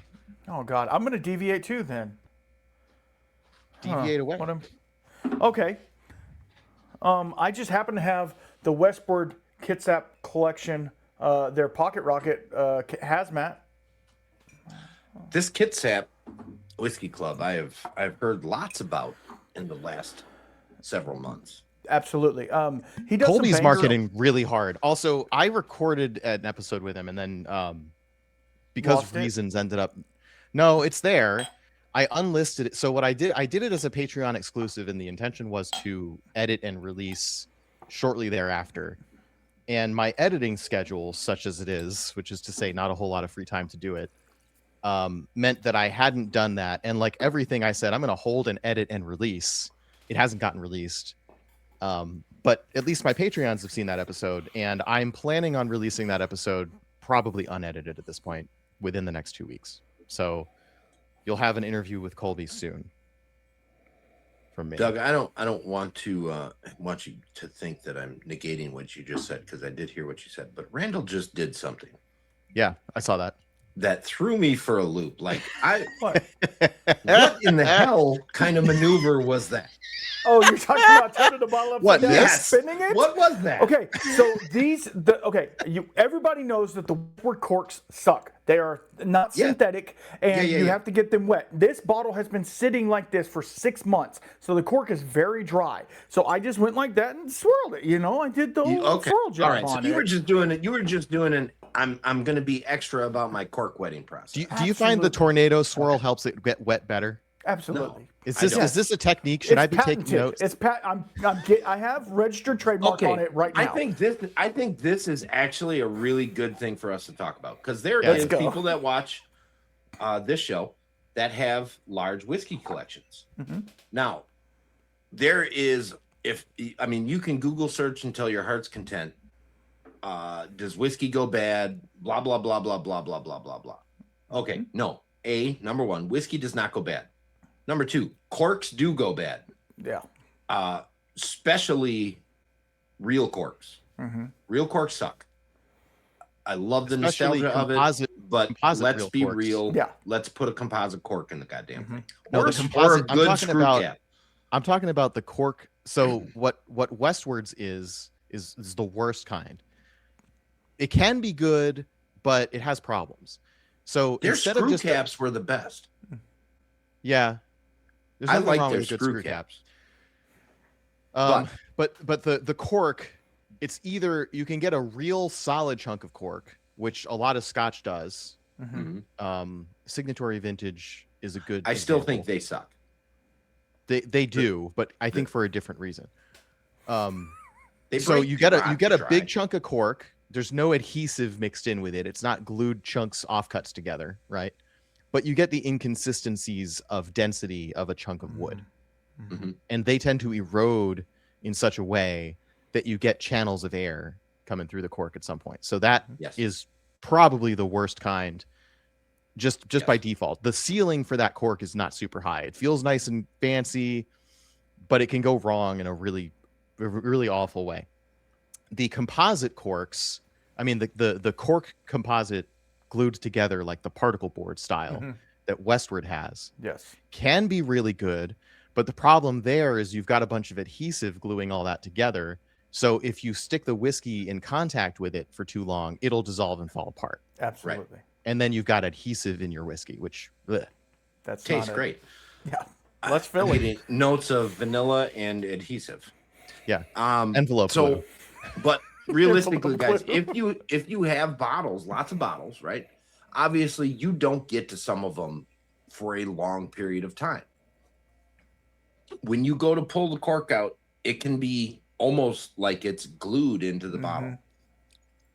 Oh God, I'm gonna deviate too then. Deviate away. Okay. I just happen to have the Westward Kitsap collection, their Pocket Rocket hazmat. This Kitsap Whiskey Club, I've heard lots about in the last several months. Absolutely. He does. Colby's some marketing really hard. Also, I recorded an episode with him, and then because Lost it? reasons ended up. No, it's there. I unlisted it. So what I did it as a Patreon exclusive, and the intention was to edit and release shortly thereafter. And my editing schedule, such as it is, which is to say not a whole lot of free time to do it, meant that I hadn't done that. And like everything I said, I'm going to hold and edit and release. It hasn't gotten released. But at least my Patreons have seen that episode, and I'm planning on releasing that episode probably unedited at this point within the next 2 weeks. So you'll have an interview with Colby soon from me. Doug, I don't want to want you to think that I'm negating what you just said, because I did hear what you said. But Randall just did something Yeah, I saw that. that threw me for a loop. Like What? what in the hell kind of maneuver was that? Oh, you're talking about turning the bottle upside What, down and this? spinning it? What was that? Okay, so everybody knows that the word corks suck. They are not Yeah. synthetic, and Yeah, you yeah. have to get them wet. This bottle has been sitting like this for 6 months, so the cork is very dry. So I just went like that and swirled it. I did the whole swirl job All right. So on you it. were just doing it. You were just doing I'm going to be extra about my cork wetting process. Do you find the tornado swirl helps it get wet better? Absolutely. Is this a technique? Should I be patented. taking notes? I have registered trademark on it right now. I think this is actually a really good thing for us to talk about, because there is people that watch this show that have large whiskey collections. Now, there is, you can Google search until your heart's content. Does whiskey go bad? Blah, blah, blah, blah, blah, blah, blah, blah, blah. Okay, no. Number one, whiskey does not go bad. Number two, corks do go bad. Yeah. Especially real corks. Real corks suck. I love the nostalgia of it, but let's be real. Yeah. Let's put a composite cork in the goddamn thing. No, the composite. Or a good screw cap. I'm talking about the cork. So what Westwards is the worst kind. It can be good, but it has problems. So their instead screw of just caps were the best. Yeah. There's I nothing like wrong their with good screw caps. But the cork, it's either you can get a real solid chunk of cork, which a lot of Scotch does. Signatory Vintage is a good. I still think they suck. They do, but I think for a different reason. So you get a big chunk of cork. There's no adhesive mixed in with it. It's not glued chunks offcuts together, right? But you get the inconsistencies of density of a chunk of wood. And they tend to erode in such a way that you get channels of air coming through the cork at some point. So that is probably the worst kind, just by default. The ceiling for that cork is not super high. It feels nice and fancy, but it can go wrong in a really awful way. The composite corks, the cork composite glued together like the particle board style that Westward has, can be really good. But the problem there is you've got a bunch of adhesive gluing all that together. So if you stick the whiskey in contact with it for too long, it'll dissolve and fall apart. Absolutely. Right. And then you've got adhesive in your whiskey, which that tastes great. Yeah. Let's fill it. Notes of vanilla and adhesive. Yeah. Envelope. So, but realistically, guys, if you have bottles, lots of bottles, right? Obviously, you don't get to some of them for a long period of time. When you go to pull the cork out, it can be almost like it's glued into the bottle.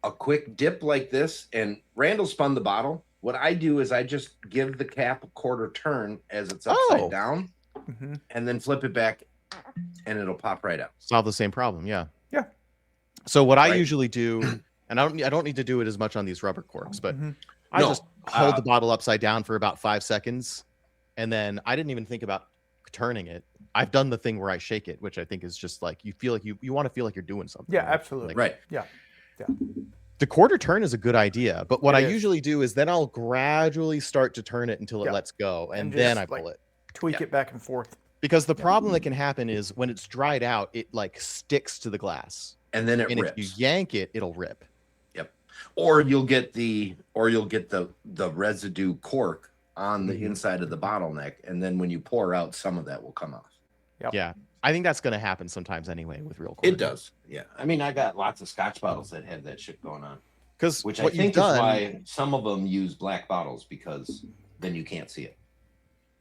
A quick dip like this, and Randall spun the bottle. What I do is I just give the cap a quarter turn as it's upside down, and then flip it back, and it'll pop right out. Solve the same problem. Yeah. Yeah. So what I usually do, and I don't need to do it as much on these rubber corks, but I just hold the bottle upside down for about 5 seconds, and then I didn't even think about turning it. I've done the thing where I shake it, which I think is just like you feel like you want to feel like you're doing something. Yeah, absolutely. Right. Yeah. The quarter turn is a good idea, but what I usually do is then I'll gradually start to turn it until it lets go, and then I pull it. Tweak it back and forth. Because the problem that can happen is when it's dried out, it like sticks to the glass, and then rips. If you yank it, it'll rip. Yep. Or you'll get the residue cork on the inside of the bottleneck, and then when you pour out, some of that will come off. Yep. Yeah, I think that's going to happen sometimes anyway with real cork. It does. Yeah. I mean, I got lots of Scotch bottles that had that shit going on. Which I think is why some of them use black bottles, because then you can't see it.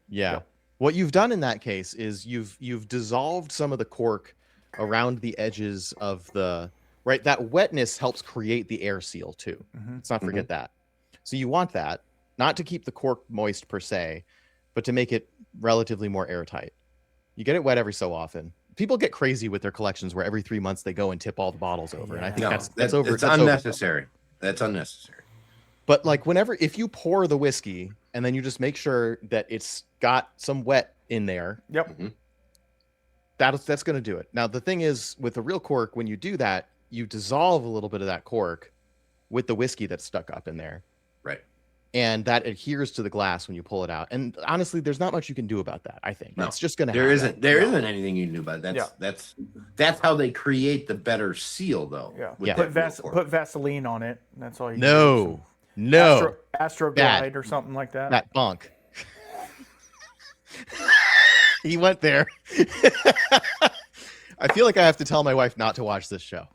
Yeah. Yep. What you've done in that case is you've dissolved some of the cork around the edges of the that wetness helps create the air seal too. Let's not forget that. So you want that not to keep the cork moist per se, but to make it relatively more airtight. You get it wet every so often. People get crazy with their collections where every 3 months they go and tip all the bottles over. And I think that's unnecessary. That's unnecessary. But like if you pour the whiskey and then you just make sure that it's got some wet in there. Yep. That's going to do it. Now, the thing is with the real cork, when you do that, you dissolve a little bit of that cork with the whiskey that's stuck up in there. Right. And that adheres to the glass when you pull it out. And honestly, there's not much you can do about that, I think. No, it's just going to happen. There isn't anything you can do about it. That's how they create the better seal, though. Yeah. Put Vaseline on it. That's all you do. No. Astroglide or something like that. That bunk. He went there. I feel like I have to tell my wife not to watch this show.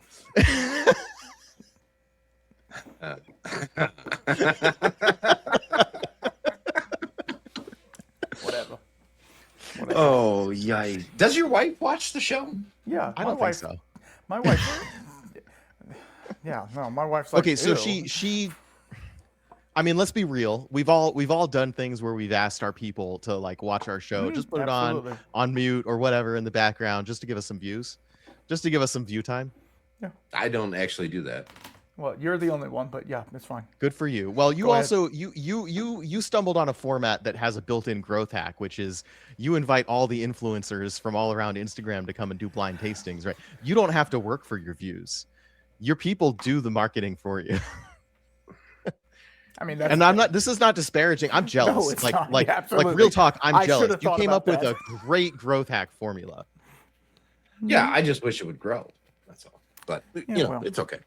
Whatever. Oh, yikes. Does your wife watch the show? Yeah, I don't think so. My wife. Yeah, no, my wife's like, Okay, so ew. she I mean, let's be real. We've all done things where we've asked our people to like watch our show, just put absolutely. it on mute or whatever in the background, just to give us some views, just to give us some view time. I don't actually do that. Well, you're the only one, but yeah, it's fine. Good for you. Well, you Go ahead. also you stumbled on a format that has a built-in growth hack, which is you invite all the influencers from all around Instagram to come and do blind tastings, right? You don't have to work for your views. Your people do the marketing for you. I mean, that's And I'm not. This is not disparaging. I'm jealous. No, it's not. Like Yeah, absolutely. real talk. I'm I jealous. should've You thought came about up with that. a great growth hack formula. Yeah, I just wish it would grow. That's all. But well. it's okay.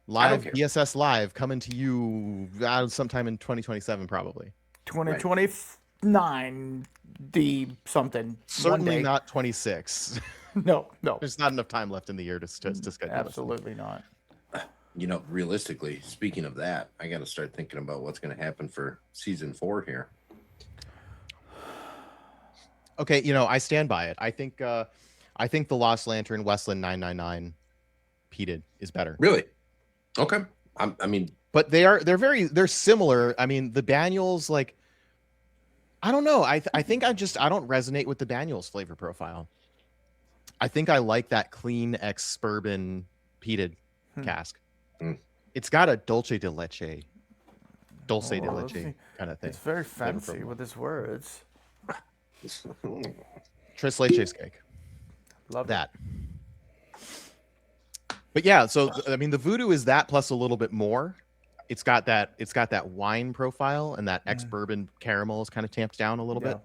Live care. BSS Live coming to you sometime in 2027, probably. 2029 D something. Certainly one day. not 26. No. There's not enough time left in the year to schedule. Absolutely not. Realistically, speaking of that, I got to start thinking about what's going to happen for season 4 here. Okay, I stand by it. I think the Lost Lantern Westland 999 peated is better. Really? Okay. But they're similar. I mean, the Banyuls, like, I don't know. I think I don't resonate with the Banyuls flavor profile. I think I like that clean ex-bourbon peated cask. It's got a dulce de leche kind of thing. It's very fancy with his words. Tres leches cake. Love that. But yeah, so I mean, the voodoo is that plus a little bit more. It's got that wine profile, and that ex-bourbon caramel is kind of tamped down a little bit.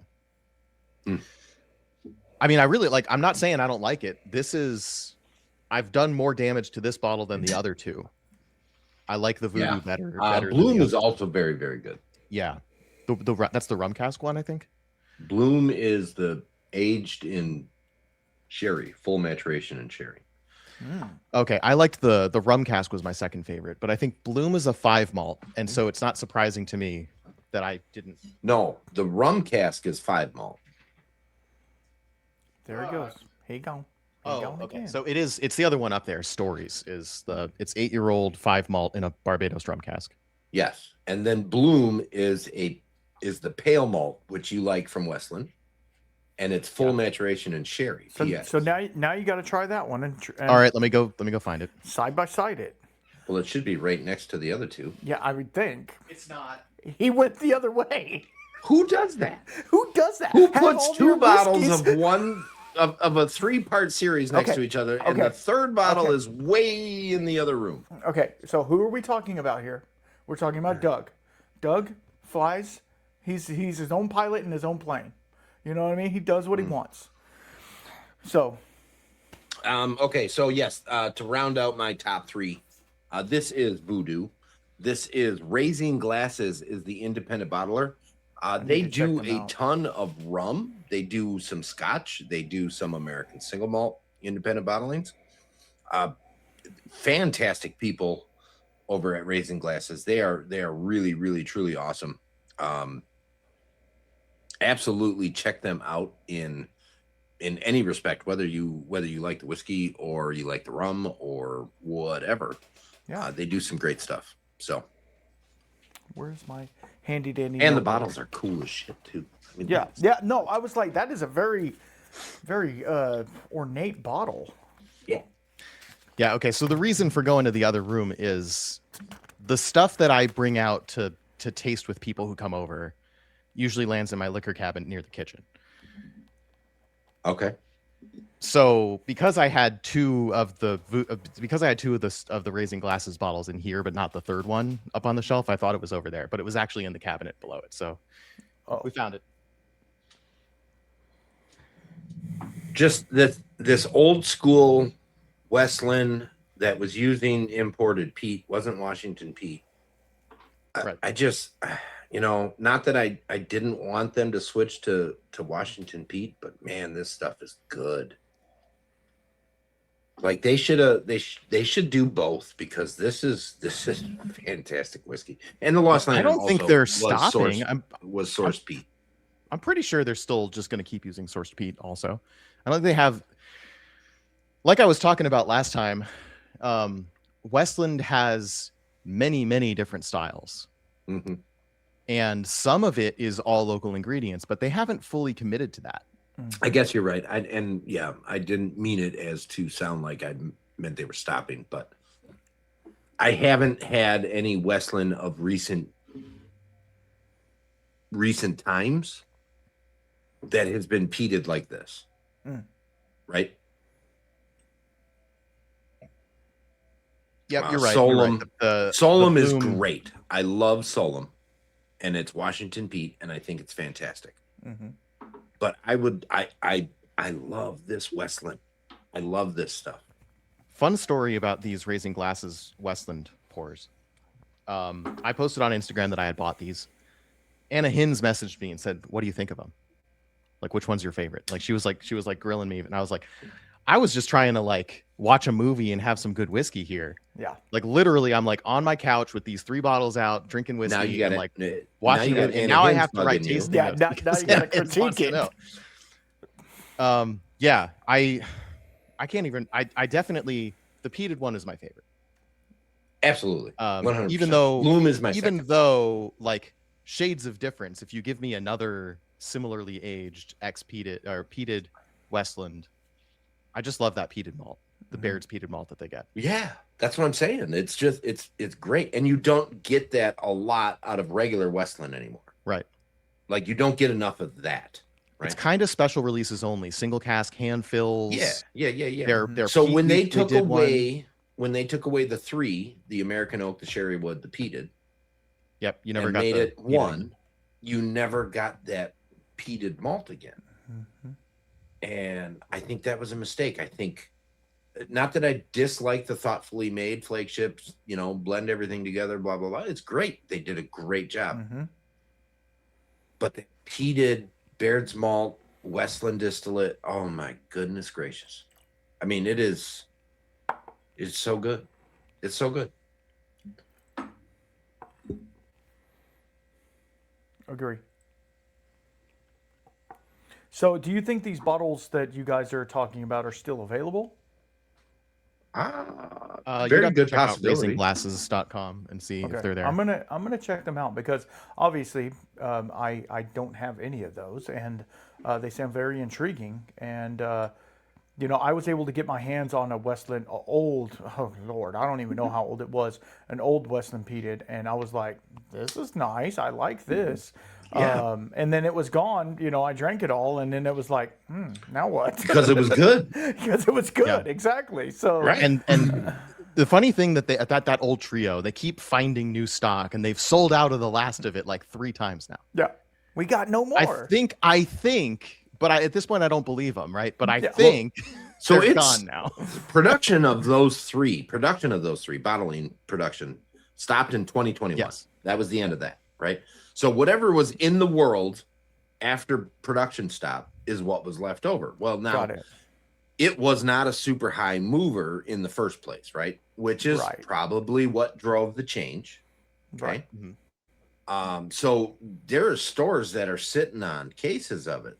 I mean, I really like. I'm not saying I don't like it. I've done more damage to this bottle than the other two. I like the voodoo better. Bloom is also very, very good. Yeah, that's the rum cask one, I think. Bloom is the aged in sherry, full maturation in sherry. Okay, I liked the rum cask was my second favorite, but I think Bloom is a 5 malt, and so it's not surprising to me that I didn't. No, the rum cask is 5 malt. There he goes. Here you go. Okay. Again. So it's the other one up there. Stories it's 8-year-old 5 malt in a Barbados rum cask. Yes, and then Bloom is the pale malt, which you like from Westland, and it's full maturation in sherry. So now you got to try that one. And all right, let me go find it. Side by side it. Well, it should be right next to the other two. Yeah, I would think. It's not. He went the other way. Who does that? Who does that? Who puts 2 bottles whiskeys? of one of a 3-part series next to each other, and the third bottle is way in the other room? Okay, so who are we talking about here? We're talking about Doug. Doug flies. He's his own pilot in his own plane. You know what I mean? He does what he wants. So. Okay, so yes, to round out my top 3, this is Voodoo. This is Raising Glasses is the independent bottler. They do a ton of rum. They do some scotch. They do some American single malt independent bottlings. Fantastic people over at Raising Glasses. They are really, really, truly awesome. Absolutely check them out in any respect, whether you like the whiskey or you like the rum or whatever. Yeah, they do some great stuff. So where's my handy dandy? And the bottles are cool as shit too. I mean, yeah. No, I was like, that is a very, very ornate bottle. Yeah. Okay. So the reason for going to the other room is the stuff that I bring out to taste with people who come over usually lands in my liquor cabinet near the kitchen. Okay. So because I had two of the Raising Glasses bottles in here, but not the third one up on the shelf, I thought it was over there, but it was actually in the cabinet below it. So we found it. Just this old school Westland that was using imported peat, wasn't Washington peat. Right. I just, not that I didn't want them to switch to Washington peat, but man, this stuff is good. Like they should do both, because this is fantastic whiskey. And the Lost I Lantern don't think also they're was stopping. sourced peat. I'm pretty sure they're still just going to keep using sourced peat also. I don't think they have, like I was talking about last time, Westland has many, many different styles. Mm-hmm. And some of it is all local ingredients, but they haven't fully committed to that. I guess you're right. I didn't mean it as to sound like I meant they were stopping, but I haven't had any Westland of recent times that has been peated like this. Right? Yep, you're right. Solom, You're right. Solom the is bloom- great. I love Solom, and it's Washington peat, and I think it's fantastic. But I love this Westland. I love this stuff. Fun story about these Raising Glasses Westland pours. I posted on Instagram that I had bought these. Anna Hins messaged me and said, "What do you think of them? Like, which one's your favorite?" Like, she was like grilling me, and I was like, I was just trying to like watch a movie and have some good whiskey here. Yeah. Like literally, I'm like on my couch with these 3 bottles out, drinking whiskey. Now you got and, it. like watching it, and Anna now I Hins have to write bugging you. tasting Yeah, notes. now because you gotta Anna Hins wants critique to it. know. Yeah, I can't even. I definitely, the peated one is my favorite. Absolutely. 100%. Even though Bloom is my second. though like shades of difference. If you give me another similarly aged ex-peated or peated Westland, I just love that peated malt, the Baird's peated malt that they get. Yeah, that's what I'm saying. It's just it's great, and you don't get that a lot out of regular Westland anymore. Right. Like you don't get enough of that. Right. It's kind of special releases only, single cask hand fills. Yeah. They're So peat when they week, took did one. away the 3, the American oak, the sherry wood, the peated, Yep, you never and got made the it peated. 1, you never got that peated malt again. And I think that was a mistake. I think, not that I dislike the thoughtfully made flagships, blend everything together, blah, blah, blah. It's great. They did a great job. But the peated Baird's malt, Westland distillate, oh my goodness gracious. I mean, it's so good. It's so good. Agree. So, do you think these bottles that you guys are talking about are still available? Very good check out possibility. RaisingGlasses.com and see if they're there. I'm gonna check them out, because obviously I don't have any of those, and they sound very intriguing. And I was able to get my hands on a Westland old. Oh Lord, I don't even know how old it was. An old Westland peated, and I was like, "This is nice. I like this." Yeah. And then it was gone. I drank it all, and then it was like, now what? Because it was good. Because it was good, Yeah. exactly. So Right. And the funny thing that that old trio, they keep finding new stock, and they've sold out of the last of it like 3 times now. yeah, we got no more. I think, but at this point I don't believe them, right? But I Yeah. think So they're it's gone now. production of those three, bottling production stopped in 2021. Yes. That was the end of that, right? So whatever was in the world after production stopped is what was left over. Well, now Got it. it was not a super high mover in the first place, right? Which is Right. probably what drove the change, right? Mhm. So there are stores that are sitting on cases of it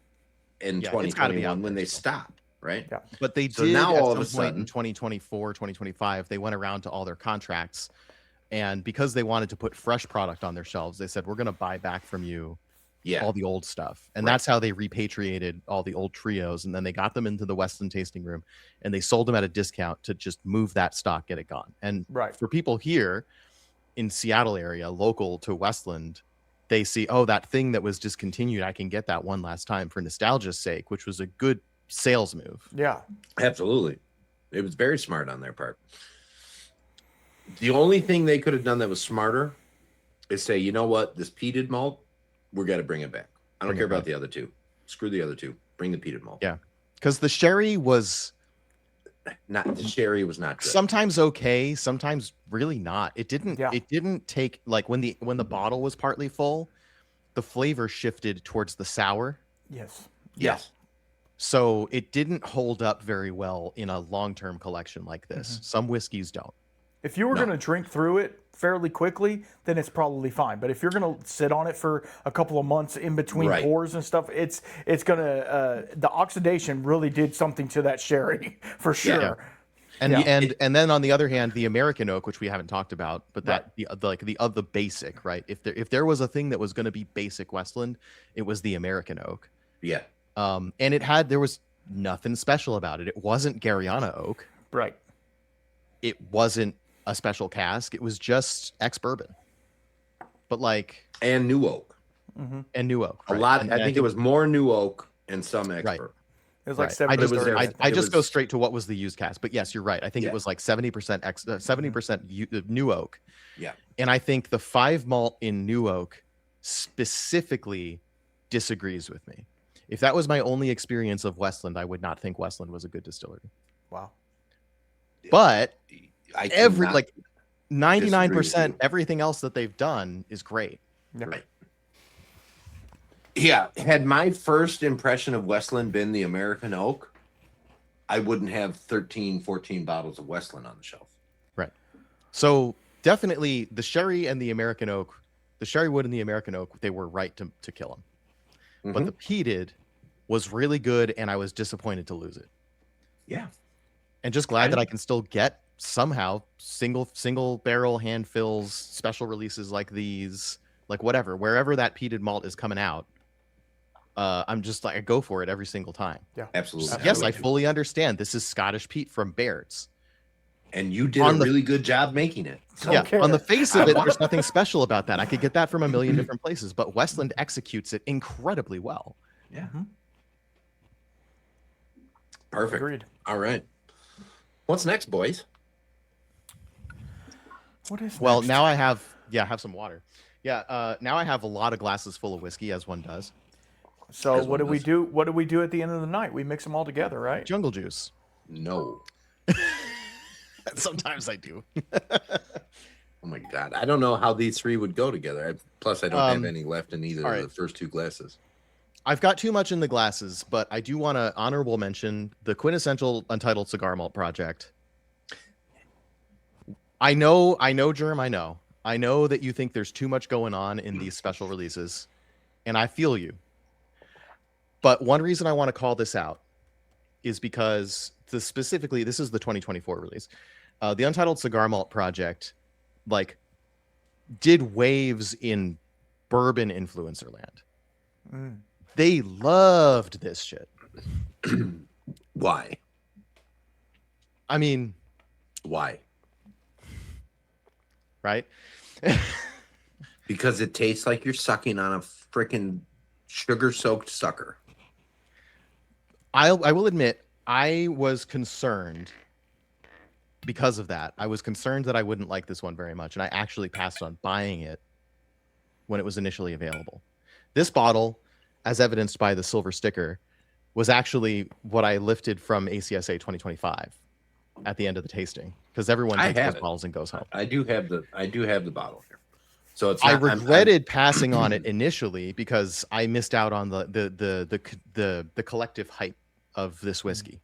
in Yeah, it's gotta be 2021 out when there they still. stopped, right? Yeah. But they So did now at all of some a point in sudden- 2024, 2025, they went around to all their contracts, and because they wanted to put fresh product on their shelves, they said, we're going to buy back from you Yeah. all the old stuff. And Right. that's how they repatriated all the old trios, and then they got them into the Westland tasting room, and they sold them at a discount to just move that stock, get it gone. And Right. for people here in Seattle area, local to Westland, they see, oh, that thing that was discontinued, I can get that one last time for nostalgia's sake, which was a good sales move. Yeah. Absolutely. It was very smart on their part. The only thing they could have done that was smarter is say, you know what, this peated malt, we're going to bring it back. I don't Bring care it about back. the other two. Screw the other two. Bring the peated malt. Yeah. Because the sherry was Not the sherry was not good. sometimes okay, sometimes really not. It didn't Yeah. take, like, when the bottle was partly full, the flavor shifted towards the sour. Yes. Yes. So it didn't hold up very well in a long-term collection like this. Some whiskeys don't. If you were going to drink through it fairly quickly, then it's probably fine. But if you're going to sit on it for a couple of months in between Right. pours and stuff, it's going to the oxidation really did something to that sherry for sure. Yeah. And then on the other hand, the American oak, which we haven't talked about, but that the basic, right? If there was a thing that was going to be basic Westland, it was the American oak. Yeah. And there was nothing special about it. It wasn't Garyana oak. Right. It wasn't a special cask. It was just ex-bourbon. But like And new oak. and new oak. A right? lot. And I think it was more new oak and some expert. Right. It was like Right. 70%. I just go straight to what was the used cask. But yes, you're right. I think it was like 70% 70% new oak. Yeah. And I think the 5 malt in new oak specifically disagrees with me. If that was my only experience of Westland, I would not think Westland was a good distillery. Wow. But I every cannot like disagree with 99% you. everything else that they've done is great. Yeah. Right. Yeah. Had my first impression of Westland been the American oak, I wouldn't have 13, 14 bottles of Westland on the shelf. Right. So definitely the sherry and the American oak, the sherry wood and the American oak, they were right to kill them. But the peated was really good, and I was disappointed to lose it. Yeah. And just glad that I can still get somehow single barrel hand fills, special releases like these, like whatever, wherever that peated malt is coming out. I'm just like, I go for it every single time. Yeah. Absolutely. Yes, I fully understand. This is Scottish peat from Baird's. And you did a really good job making it. Okay. On the face of it, there's nothing special about that. I could get that from a million different places, but Westland executes it incredibly well. Yeah. Perfect. Agreed. All right. What's next, boys? What is Well, next? now I have some water. Yeah, now I have a lot of glasses full of whiskey, as one does. So As what do one we does. do? What do we do at the end of the night? We mix them all together, right? Jungle juice. No. Sometimes I do. Oh my God. I don't know how these three would go together. Plus, I don't have any left in either all of right. the first two glasses. I've got too much in the glasses, but I do want to honorable mention the quintessential Untitled Cigar Malt Project. I know, Jerm, I know that you think there's too much going on in these special releases, and I feel you. But one reason I want to call this out is because specifically, this is the 2024 release. The Untitled Cigar Malt Project, like, did waves in bourbon influencer land. They loved this shit. Why? I mean, Why? right? Because it tastes like you're sucking on a freaking sugar-soaked sucker. I will admit, I was concerned because of that. I was concerned that I wouldn't like this one very much, and I actually passed on buying it when it was initially available. This bottle, as evidenced by the silver sticker, was actually what I lifted from ACSA 2025 at the end of the tasting, because everyone I takes have those it. bottles and goes home. I do have the bottle here. So it's I not, regretted passing on it initially because I missed out on the collective hype of this whiskey.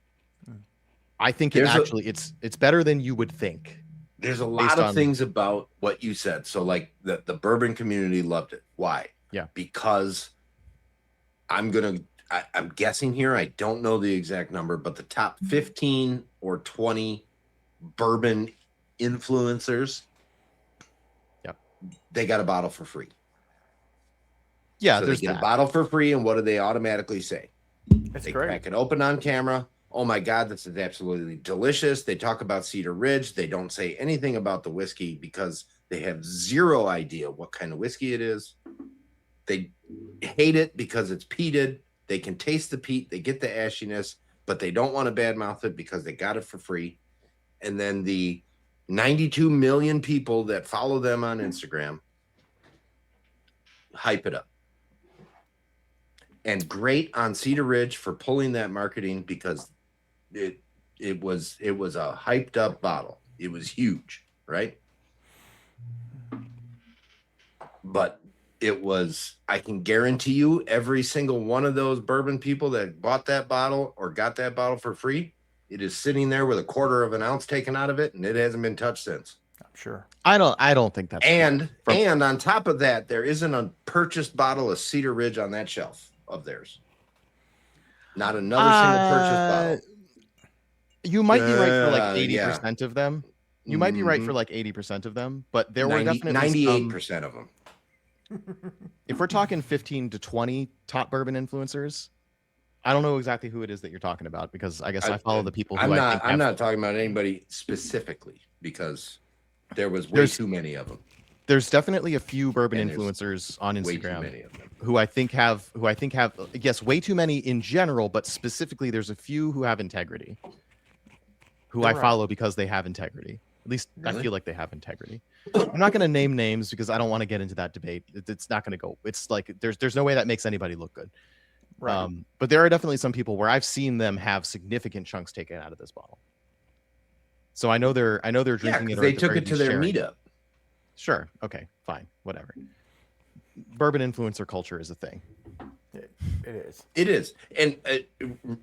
I think it's better than you would think. There's a lot based of on- things about what you said. So like the bourbon community loved it. Why? Yeah. Because I'm guessing here, I don't know the exact number, but the top 15 or 20 bourbon influencers, Yep, they got a bottle for free. yeah. So they There's get a that. bottle for free, and what do they automatically say? It's They great. crack it open on camera. Oh my God, this is absolutely delicious. They talk about Cedar Ridge. They don't say anything about the whiskey because they have zero idea what kind of whiskey it is. They hate it because it's peated. They can taste the peat. They get the ashiness, but they don't want to badmouth it because they got it for free. And then the 92 million people that follow them on Instagram hype it up. And great on Cedar Ridge for pulling that marketing because it was a hyped up bottle. It was huge, right? But it was, I can guarantee you, every single one of those bourbon people that bought that bottle or got that bottle for free, it is sitting there with a quarter of an ounce taken out of it, and it hasn't been touched since. I'm sure. I don't think that's And true. and on top of that, there isn't a purchased bottle of Cedar Ridge on that shelf of theirs. Not another single purchased bottle. You might be right for like Yeah. 80% of them. You might be right for Mhm. like 80% of them, but there were 90 definitely 98% of them. if we're talking 15 to 20 top bourbon influencers, I don't know exactly who it is that you're talking about, because I guess I follow the people who I'm not talking about anybody specifically, because there was way too many of them. There's definitely a few bourbon And there's influencers on Way too Instagram many of them. who I think have yes, way too many in general, but specifically there's a few who have integrity, who I follow because they have integrity. At least I Really? feel like they have integrity. I'm not going to name names because I don't want to get into that debate. It's not going to go. It's like there's no way that makes anybody look good. Right. But there are definitely some people where I've seen them have significant chunks taken out of this bottle. So I know they're drinking Yeah, it. 'cause Or they at the took very it to least their sharing it. meetup. Sure. Okay. Fine. Whatever. Bourbon influencer culture is a thing. It is. It is, and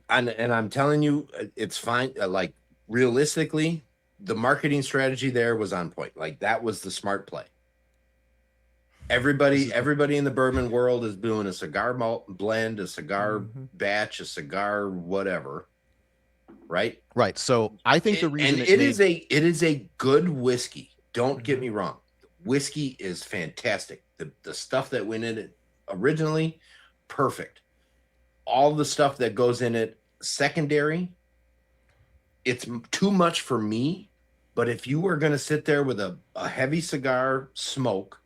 I'm telling you, it's fine. Like, realistically, the marketing strategy there was on point. Like, that was the smart play. Everybody in the bourbon world is doing a cigar malt blend, a cigar batch, a cigar whatever, right? Right. So I think the reason it is a good whiskey. Don't get me wrong. Whiskey is fantastic. The stuff that went in it originally, perfect. All the stuff that goes in it secondary, it's too much for me. But if you were going to sit there with a heavy cigar smoke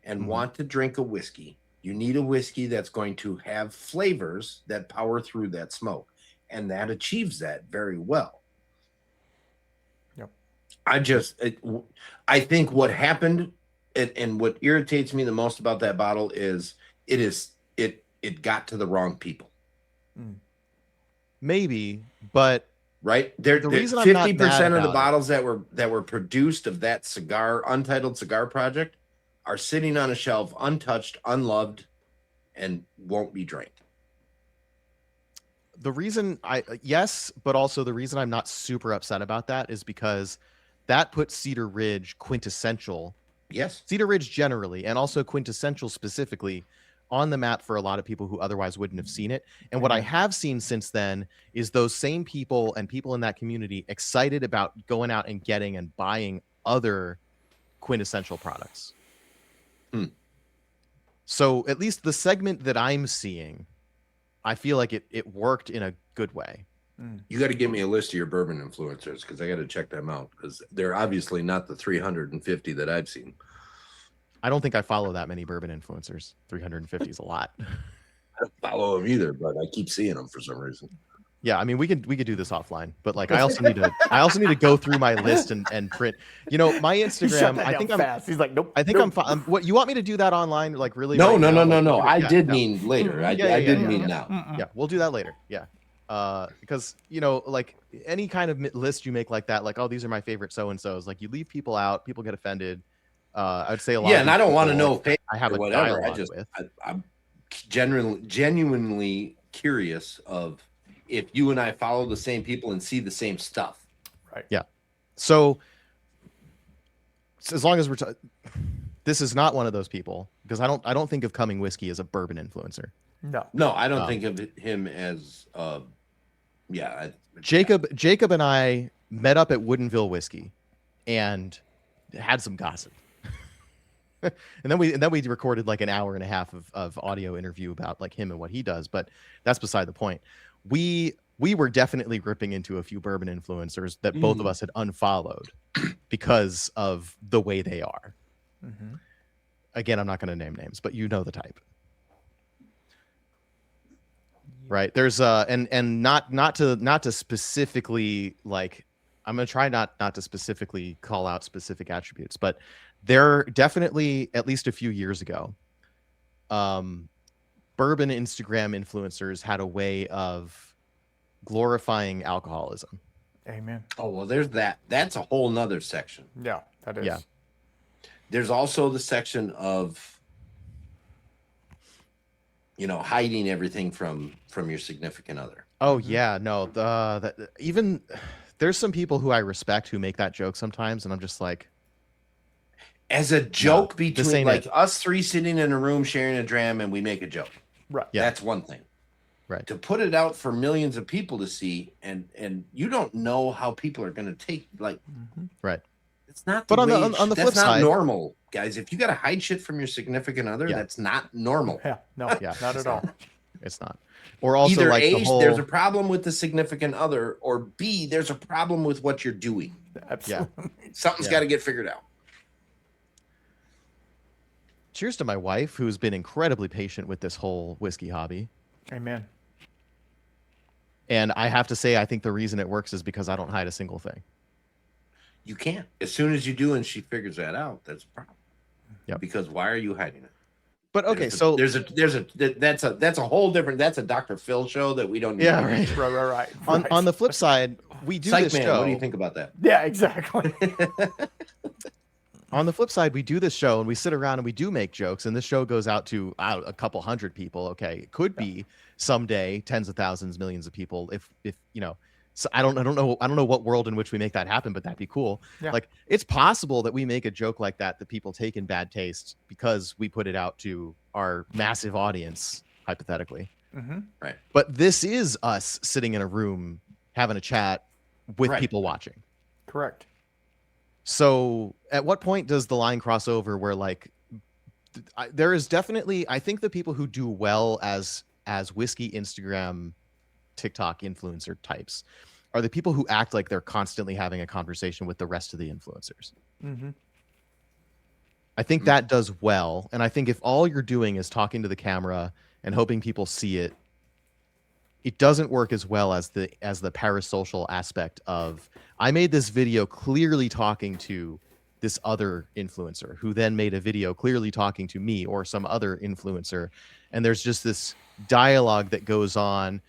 and want to drink a whiskey, you need a whiskey that's going to have flavors that power through that smoke, and that achieves that very well. Yep. I think what happened and what irritates me the most about that bottle is it got to the wrong people. Maybe, but right the reason I'm not 50% mad of the about bottles that were produced of that untitled cigar project are sitting on a shelf untouched, unloved, and won't be drank. the reason but also the reason I'm not super upset about that is because that puts Cedar Ridge quintessential. Yes. Cedar Ridge generally, and also quintessential specifically, on the map for a lot of people who otherwise wouldn't have seen it. And what I have seen since then is those same people and people in that community excited about going out and getting and buying other quintessential products. So at least the segment that I'm seeing, I feel like it worked in a good way. You got to give me a list of your bourbon influencers, because I got to check them out, because they're obviously not the 350 that I've seen. I don't think I follow that many bourbon influencers. 350 is a lot. I don't follow them either, but I keep seeing them for some reason. Yeah, I mean, we could do this offline, but like I also need to go through my list and print. You know, my Instagram. I think I'm fast. He's like, nope. I think nope. I'm. What you want me to do that online? Like really? No. right now? Like, I yeah, did no. mean later. I Yeah, didn't mean now. Yeah, we'll do that later. Yeah, because you know, like any kind of list you make like that, like, oh, these are my favorite so and so's. Like you leave people out, people get offended. I'd say a lot. Yeah, and I don't want to know like, I have a whatever. dialogue with. I'm genuinely curious of if you and I follow the same people and see the same stuff. Right. Yeah. So as long as this is not one of those people, because I don't think of Cumming Whiskey as a bourbon influencer. No, I don't think of him as Jacob and I met up at Woodinville Whiskey and had some gossip. and then we recorded like an hour and a half of audio interview about like him and what he does, but that's beside the point. We were definitely ripping into a few bourbon influencers that both of us had unfollowed because of the way they are. Again, I'm not going to name names, but you know the type. Right. There's and not to specifically, like, I'm going to try not to specifically call out specific attributes, but there definitely, at least a few years ago, bourbon Instagram influencers had a way of glorifying alcoholism. Amen. Oh, well, there's that. That's a whole nother section. Yeah, that is. Yeah. There's also the section of hiding everything from your significant other. Oh yeah, no, even there's some people who I respect who make that joke sometimes, and I'm just like, As a joke this between ain't like it. us three sitting in a room sharing a dram and we make a joke. Right. Yeah. That's one thing. Right. To put it out for millions of people to see, and you don't know how people are going to take, like, Right. it's not. But on the that's flip not side, normal, guys. If you got to hide shit from your significant other, Yeah. that's not normal. Yeah. No. Yeah. Not at all. it's not. Or also Either like A, the whole there's a problem with the significant other, or B, there's a problem with what you're doing. Absolutely. Something's got to get figured out. cheers to my wife, who's been incredibly patient with this whole whiskey hobby. Amen. And I have to say, I think the reason it works is because I don't hide a single thing. You can't. As soon as you do, and she figures that out, that's a problem. Yep. Because why are you hiding it? But okay, that's a whole different. That's a Dr. Phil show that we don't need. Yeah, right. Right. On the flip side, we do Psych this Man, show. what do you think about that? Yeah, exactly. On the flip side, we do this show and we sit around and we do make jokes, and this show goes out to a couple hundred people. Okay, it could be someday tens of thousands, millions of people. If you know, so I don't know what world in which we make that happen, but that'd be cool. Yeah. Like it's possible that we make a joke like that people take in bad taste because we put it out to our massive audience, hypothetically. Mm-hmm. Right. But this is us sitting in a room having a chat with people watching. Correct. So at what point does the line cross over where like there is definitely, I think the people who do well as whiskey Instagram TikTok influencer types are the people who act like they're constantly having a conversation with the rest of the influencers. Mm-hmm. I think that does well. And I think if all you're doing is talking to the camera and hoping people see it, it doesn't work as well as the parasocial aspect of I made this video clearly talking to this other influencer who then made a video clearly talking to me or some other influencer. And there's just this dialogue that goes on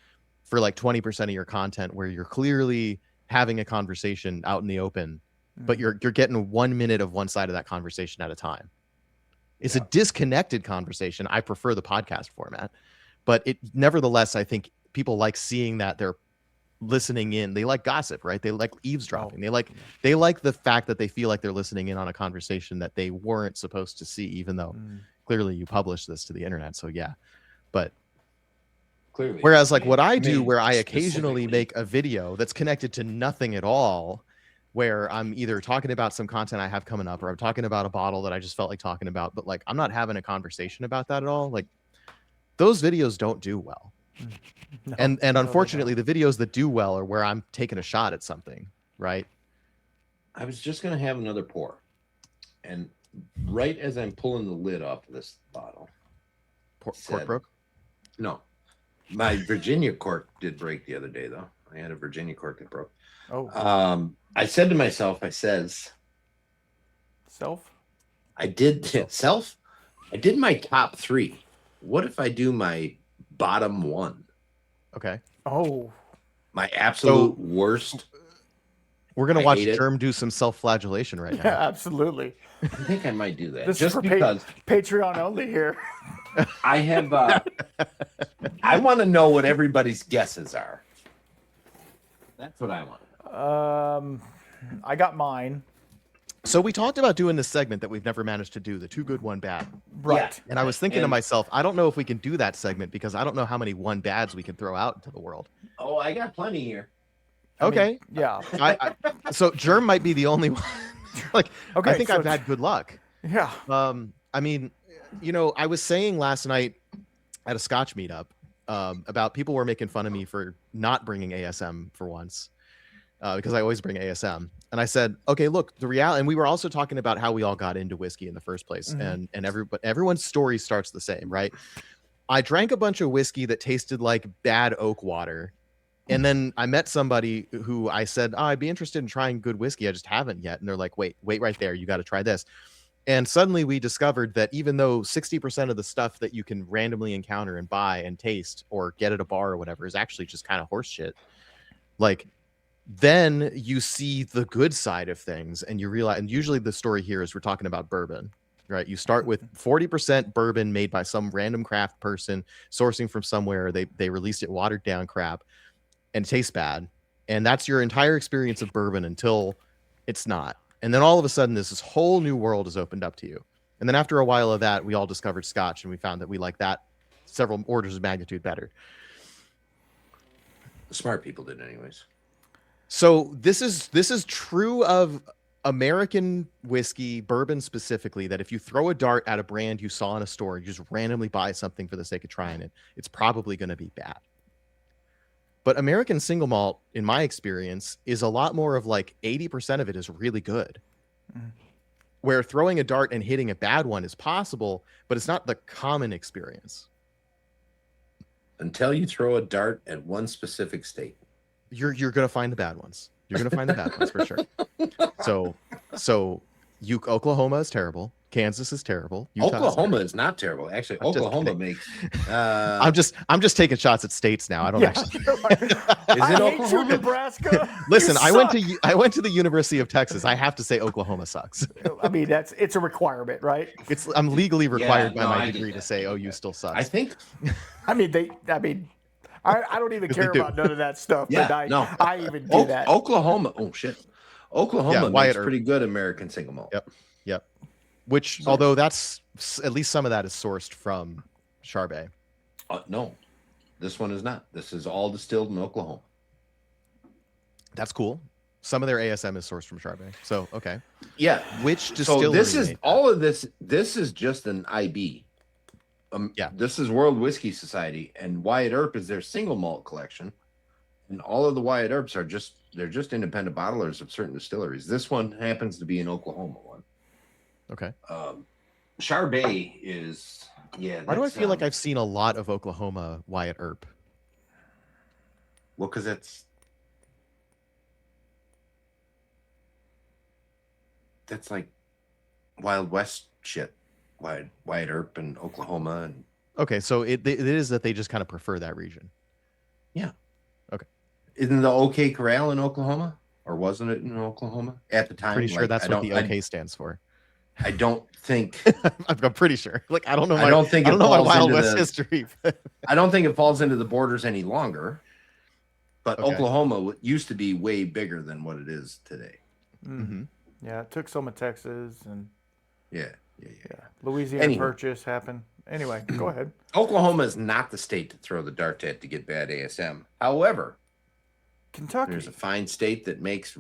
for like 20% of your content where you're clearly having a conversation out in the open, but you're getting 1 minute of one side of that conversation at a time. It's a disconnected conversation. I prefer the podcast format, but it nevertheless, I think people like seeing that they're listening in. They like gossip, right? They like eavesdropping. They like the fact that they feel like they're listening in on a conversation that they weren't supposed to see, even though clearly you published this to the internet. So yeah, but clearly. Whereas like what I do, where I occasionally make a video that's connected to nothing at all, where I'm either talking about some content I have coming up or I'm talking about a bottle that I just felt like talking about, but like I'm not having a conversation about that at all. Like those videos don't do well. No, and unfortunately the videos that do well are where I'm taking a shot at something, right? I was just going to have another pour. And right as I'm pulling the lid off of this bottle. Cork broke? No. My Virginia cork did break the other day, though. I had a Virginia cork that broke. Oh. I said to myself, I did my top 3. What if I do my bottom 1? Okay. Oh. My absolute worst. We're going to watch Jerm do some self-flagellation right now. Yeah, absolutely. I think I might do that. This just is for because Patreon only here. I have I want to know what everybody's guesses are. That's what I want. I got mine. So we talked about doing this segment that we've never managed to do, the 2 good, 1 bad. Right. Yeah. And I was thinking to myself, I don't know if we can do that segment because I don't know how many 1 bads we can throw out into the world. Oh, I got plenty here. Okay. Yeah. So Jerm might be the only one. Like, okay, I think I've had good luck. Yeah. I mean, you know, I was saying last night at a Scotch meetup about people were making fun of me for not bringing ASM for once because I always bring ASM. And I said, okay, look, the reality, and we were also talking about how we all got into whiskey in the first place. Mm-hmm. And everyone's story starts the same, right? I drank a bunch of whiskey that tasted like bad oak water. And then I met somebody who I said, oh, I'd be interested in trying good whiskey. I just haven't yet. And they're like, wait right there. You got to try this. And suddenly we discovered that even though 60% of the stuff that you can randomly encounter and buy and taste or get at a bar or whatever is actually just kind of horse shit, like then you see the good side of things and you realize, and usually the story here is we're talking about bourbon. right? You start with 40% bourbon made by some random craft person sourcing from somewhere. They released it watered down crap and it tastes bad. And that's your entire experience of bourbon until it's not. And then all of a sudden, this whole new world is opened up to you. And then after a while of that, we all discovered Scotch, and we found that we like that several orders of magnitude better. The smart people did, anyways. So this is true of American whiskey, bourbon specifically, that if you throw a dart at a brand you saw in a store and you just randomly buy something for the sake of trying it, it's probably going to be bad. But American single malt, in my experience, is a lot more of like 80% of it is really good. Where throwing a dart and hitting a bad one is possible, but it's not the common experience. Until you throw a dart at one specific state. You're going to find the bad ones. You're going to find the bad ones for sure. So Oklahoma is terrible. Kansas is terrible. Utah Oklahoma is not terrible. Actually, Oklahoma makes. I'm just taking shots at states now. I don't actually. Is it Oklahoma? Nebraska. Listen, I went to the University of Texas. I have to say Oklahoma sucks. I mean, it's a requirement, right? I'm legally required by my degree to say OU still sucks. I think. I don't even care about none of that stuff. Yeah, but I even do that. Oklahoma. Oh shit. Oklahoma makes pretty good American single malt. Yep. Which, although that's at least some of that is sourced from Charbet. No, this one is not. This is all distilled in Oklahoma. That's cool. Some of their ASM is sourced from Charbet. So, okay. Yeah. Which distillery? So this is all of this. This is just an IB. This is World Whiskey Society, and Wyatt Earp is their single malt collection. And all of the Wyatt Earps are just independent bottlers of certain distilleries. This one happens to be an Oklahoma one. Okay. Charbet is Why do I feel like I've seen a lot of Oklahoma Wyatt Earp? Well, because that's like Wild West shit. Wyatt Earp and Oklahoma and okay, so it is that they just kind of prefer that region. Yeah. Okay. Isn't the OK Corral in Oklahoma, or wasn't it in Oklahoma at the time? Pretty sure that's what the OK stands for. I don't think. I'm pretty sure. Like I don't know. I don't know my Wild West history. I don't think it falls into the borders any longer. But Okay. Oklahoma used to be way bigger than what it is today. Mm-hmm. Yeah, it took some of Texas and Yeah. Louisiana Purchase happened. Anyway, go ahead. Oklahoma is not the state to throw the dart at to get bad ASM. However, Kentucky. there's a fine state that makes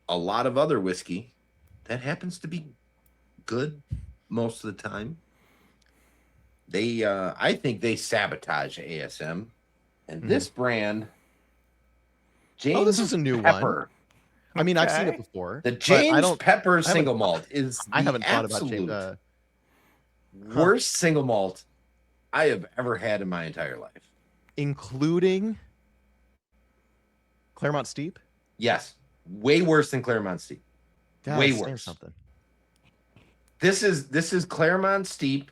a lot of other whiskey that happens to be good most of the time. They I think they sabotage ASM, and this brand James this is a new Pepper, one. I mean, I've seen it before. the James Pepper single malt is I haven't thought about absolute James. worst single malt I have ever had in my entire life, including Claremont Steep. Yes, way worse than Claremont Steep. Way worse. Something. This is Claremont Steep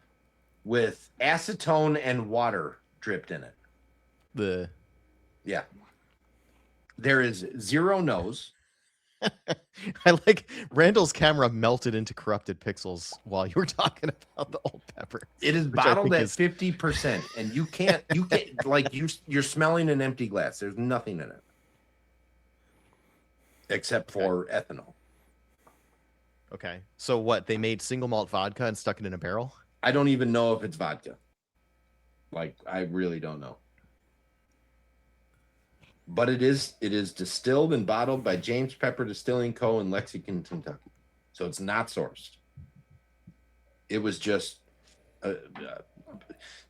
with acetone and water dripped in it. Yeah. There is zero nose. I like Randall's camera melted into corrupted pixels while you were talking about the Old Pepper. It is bottled at 50%, and you can't like you're smelling an empty glass. There's nothing in it except for ethanol. Okay. So what? They made single malt vodka and stuck it in a barrel? I don't even know if it's vodka. Like, I really don't know. But it is distilled and bottled by James Pepper Distilling Co. in Lexington, Kentucky. So it's not sourced. It was just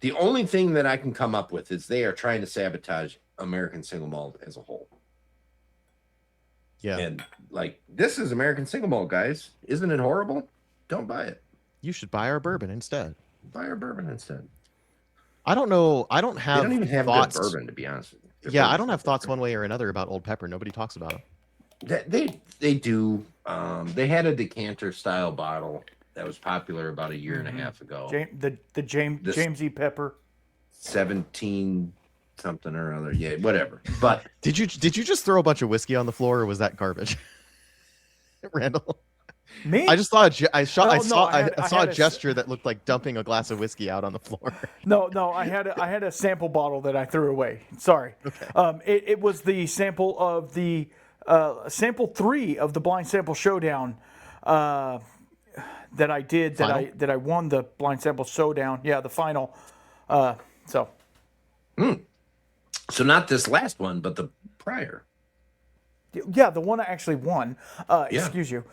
the only thing that I can come up with is they are trying to sabotage American single malt as a whole. Yeah. And like, this is American single malt, guys. Isn't it horrible? Don't buy it. You should buy our bourbon instead. Buy our bourbon instead. I don't know. I don't have. They don't even have thoughts. good bourbon, to be honest with you. Yeah, I don't have thoughts one way or another about Old Pepper. Nobody talks about it. They do. They had a decanter style bottle that was popular about a year and a half ago. James E. Pepper. 17 something or other. Yeah, whatever. But did you just throw a bunch of whiskey on the floor, or was that garbage? Randall? Me? I just saw I Oh, no, I saw a had gesture that looked like dumping a glass of whiskey out on the floor. No, I had a sample bottle that I threw away. Sorry. Okay. It was the sample of the sample 3 of the blind sample showdown that I did Final? that I won the blind sample showdown. Yeah, the final. So So not this last one, but the prior. yeah, the one I actually won. Yeah. Excuse you.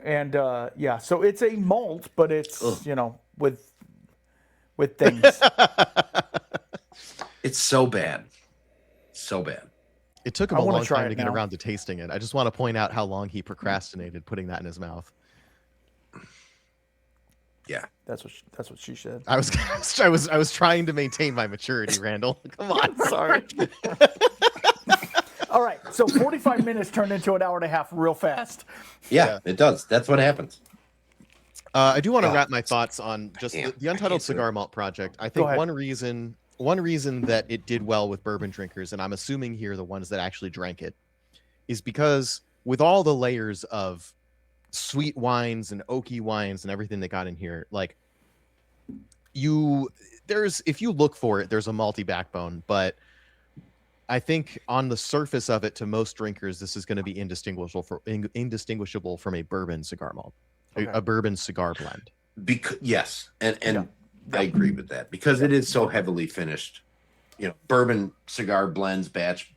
And yeah, so it's a malt, but it's with things. It's so bad. So bad. It took him I a wanna long try time it to get now. around to tasting it. I just want to point out how long he procrastinated putting that in his mouth. Yeah. That's what she said. I was trying to maintain my maturity, Randall. Come on. Sorry. All right, so 45 minutes turned into an hour and a half real fast. Yeah, it does. That's what happens. I do want to wrap my thoughts on just the I Untitled can't do Cigar it. Malt project. I think ahead. one reason that it did well with bourbon drinkers, and I'm assuming here the ones that actually drank it, is because with all the layers of sweet wines and oaky wines and everything that got in here, like if you look for it, there's a malty backbone, but I think on the surface of it, to most drinkers, this is going to be indistinguishable from a bourbon cigar malt, Okay. a bourbon cigar blend. Yes, and Yeah. I agree with that because it is so heavily finished. Bourbon cigar blends, batch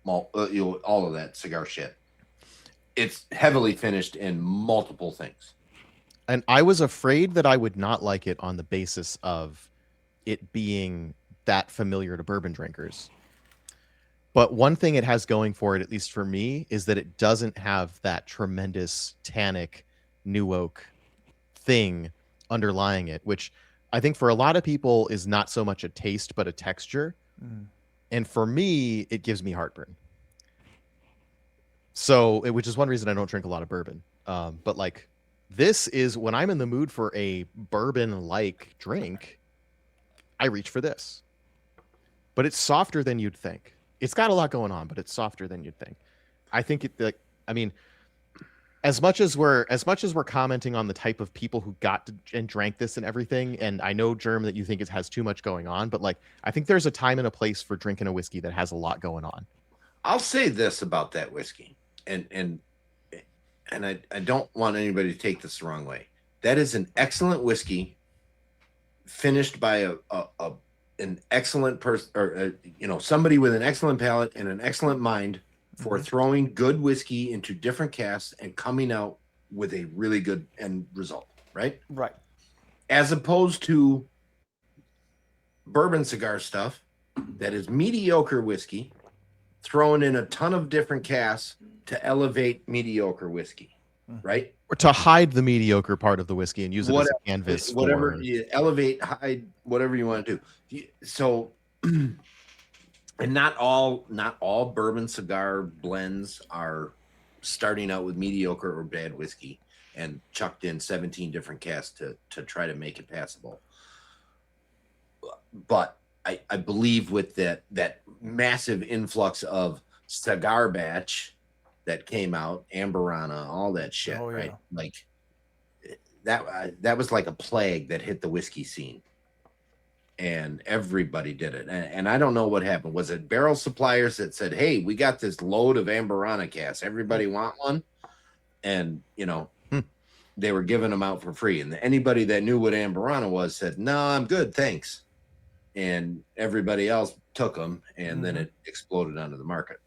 malt, all of that cigar shit. It's heavily finished in multiple things. And I was afraid that I would not like it on the basis of it being that familiar to bourbon drinkers. But one thing it has going for it, at least for me, is that it doesn't have that tremendous tannic new oak thing underlying it, which I think for a lot of people is not so much a taste, but a texture. And for me, it gives me heartburn. So, which is one reason I don't drink a lot of bourbon. But like, this is when I'm in the mood for a bourbon-like drink, I reach for this. But it's softer than you'd think. It's got a lot going on, but it's softer than you'd think. I think as much as we're commenting on the type of people who got to and drank this and everything, and I know, Jerm, that you think it has too much going on, but like, I think there's a time and a place for drinking a whiskey that has a lot going on. I'll say this about that whiskey, and I don't want anybody to take this the wrong way. That is an excellent whiskey, finished by an excellent person, or somebody with an excellent palate and an excellent mind for throwing good whiskey into different casks and coming out with a really good end result, right? Right. As opposed to bourbon cigar stuff that is mediocre whiskey thrown in a ton of different casks to elevate mediocre whiskey, right? Or to hide the mediocre part of the whiskey and use it as a canvas. Whatever, you elevate, hide, whatever you want to do. So, and not all bourbon cigar blends are starting out with mediocre or bad whiskey and chucked in 17 different casks to try to make it passable. But I believe with that massive influx of cigar batch that came out, Amberana, all that shit, right? Like that was like a plague that hit the whiskey scene, and everybody did it. And I don't know what happened. Was it barrel suppliers that said, "Hey, we got this load of Amberana casks. Everybody want one?" And they were giving them out for free. And anybody that knew what Amberana was said, "No, I'm good, thanks." And everybody else took them, and then it exploded onto the market.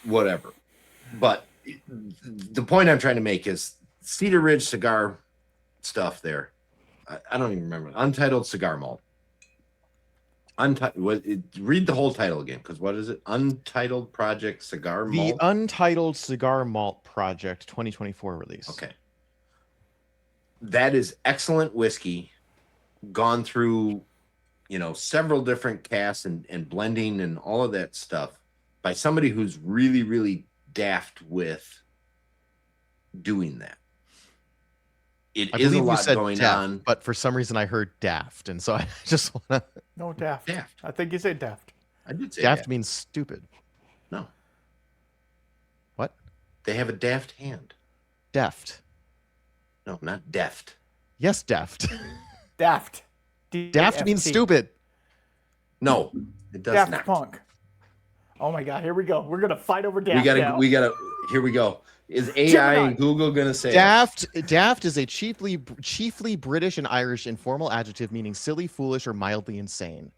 Whatever. But the point I'm trying to make is Cedar Ridge cigar stuff there. I don't even remember. Untitled Cigar Malt. Read the whole title again, because what is it? Untitled Project Cigar Malt? The Untitled Cigar Malt Project 2024 release. Okay. That is excellent whiskey, gone through several different casks and blending and all of that stuff by somebody who's really, really daft with doing that. It is a lot going on. But for some reason I heard Daft, and so I just want to... No, Daft. Daft. I think you said Daft. I did say Daft means stupid. No. What? They have a daft hand. Deft. No, not Deft. Yes, Deft. Daft. Daft means stupid. No, it does Daft not. Punk. Oh my God, here we go. We're gonna fight over Daft now. We gotta. Here we go. Is AI Gemini. and Google gonna say Daft is a chiefly British and Irish informal adjective meaning silly, foolish, or mildly insane.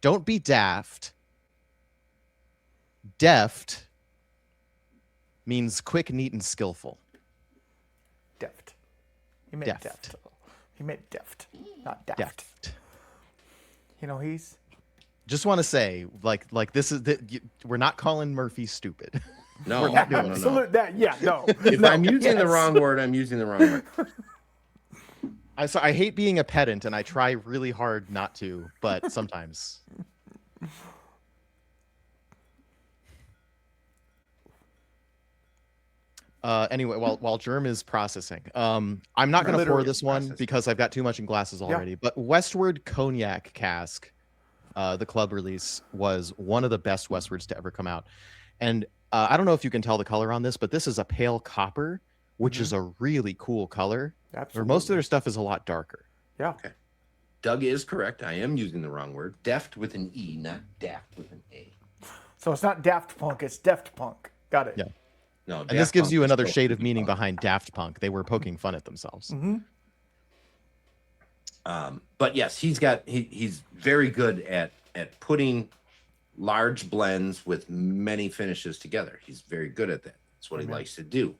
Don't be daft. Deft means quick, neat, and skillful. Deft. He meant deft. He meant deft, not daft. Deft. You know, he's. Just want to say, like this is we're not calling Murphy stupid. No, not no, doing no, Absolute, no. that, yeah, no. If No, I'm using the yes. wrong word, I'm using the wrong word. I hate being a pedant, and I try really hard not to, but sometimes. Anyway, while Jerm is processing, I'm not going to pour this one because I've got too much in glasses already. Yeah. But Westward Cognac Cask, the club release, was one of the best Westwards to ever come out. And I don't know if you can tell the color on this, but this is a pale copper, which is a really cool color. Absolutely. Where most of their stuff is a lot darker. Yeah. Okay. Doug is correct. I am using the wrong word. Deft with an E, not daft with an A. So it's not Daft Punk, it's Deft Punk. Got it. Yeah. No, and this gives you another shade of meaning behind Daft Punk. They were poking fun at themselves. Mm-hmm. But yes, he's very good at putting large blends with many finishes together. He's very good at that. That's what he likes to do.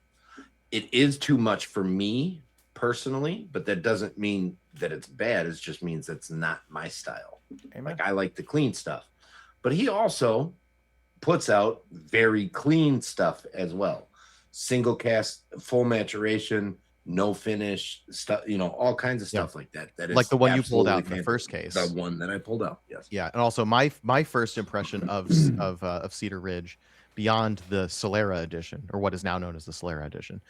It is too much for me personally, but that doesn't mean that it's bad. It just means that's not my style. Like I like the clean stuff, but he also puts out very clean stuff as well. Single cast, full maturation, no finish stuff, all kinds of stuff like that. That is like the one you pulled out in the first case. The one that I pulled out, yes. Yeah, and also my first impression of Cedar Ridge, beyond the Solera edition, or what is now known as the Solera edition,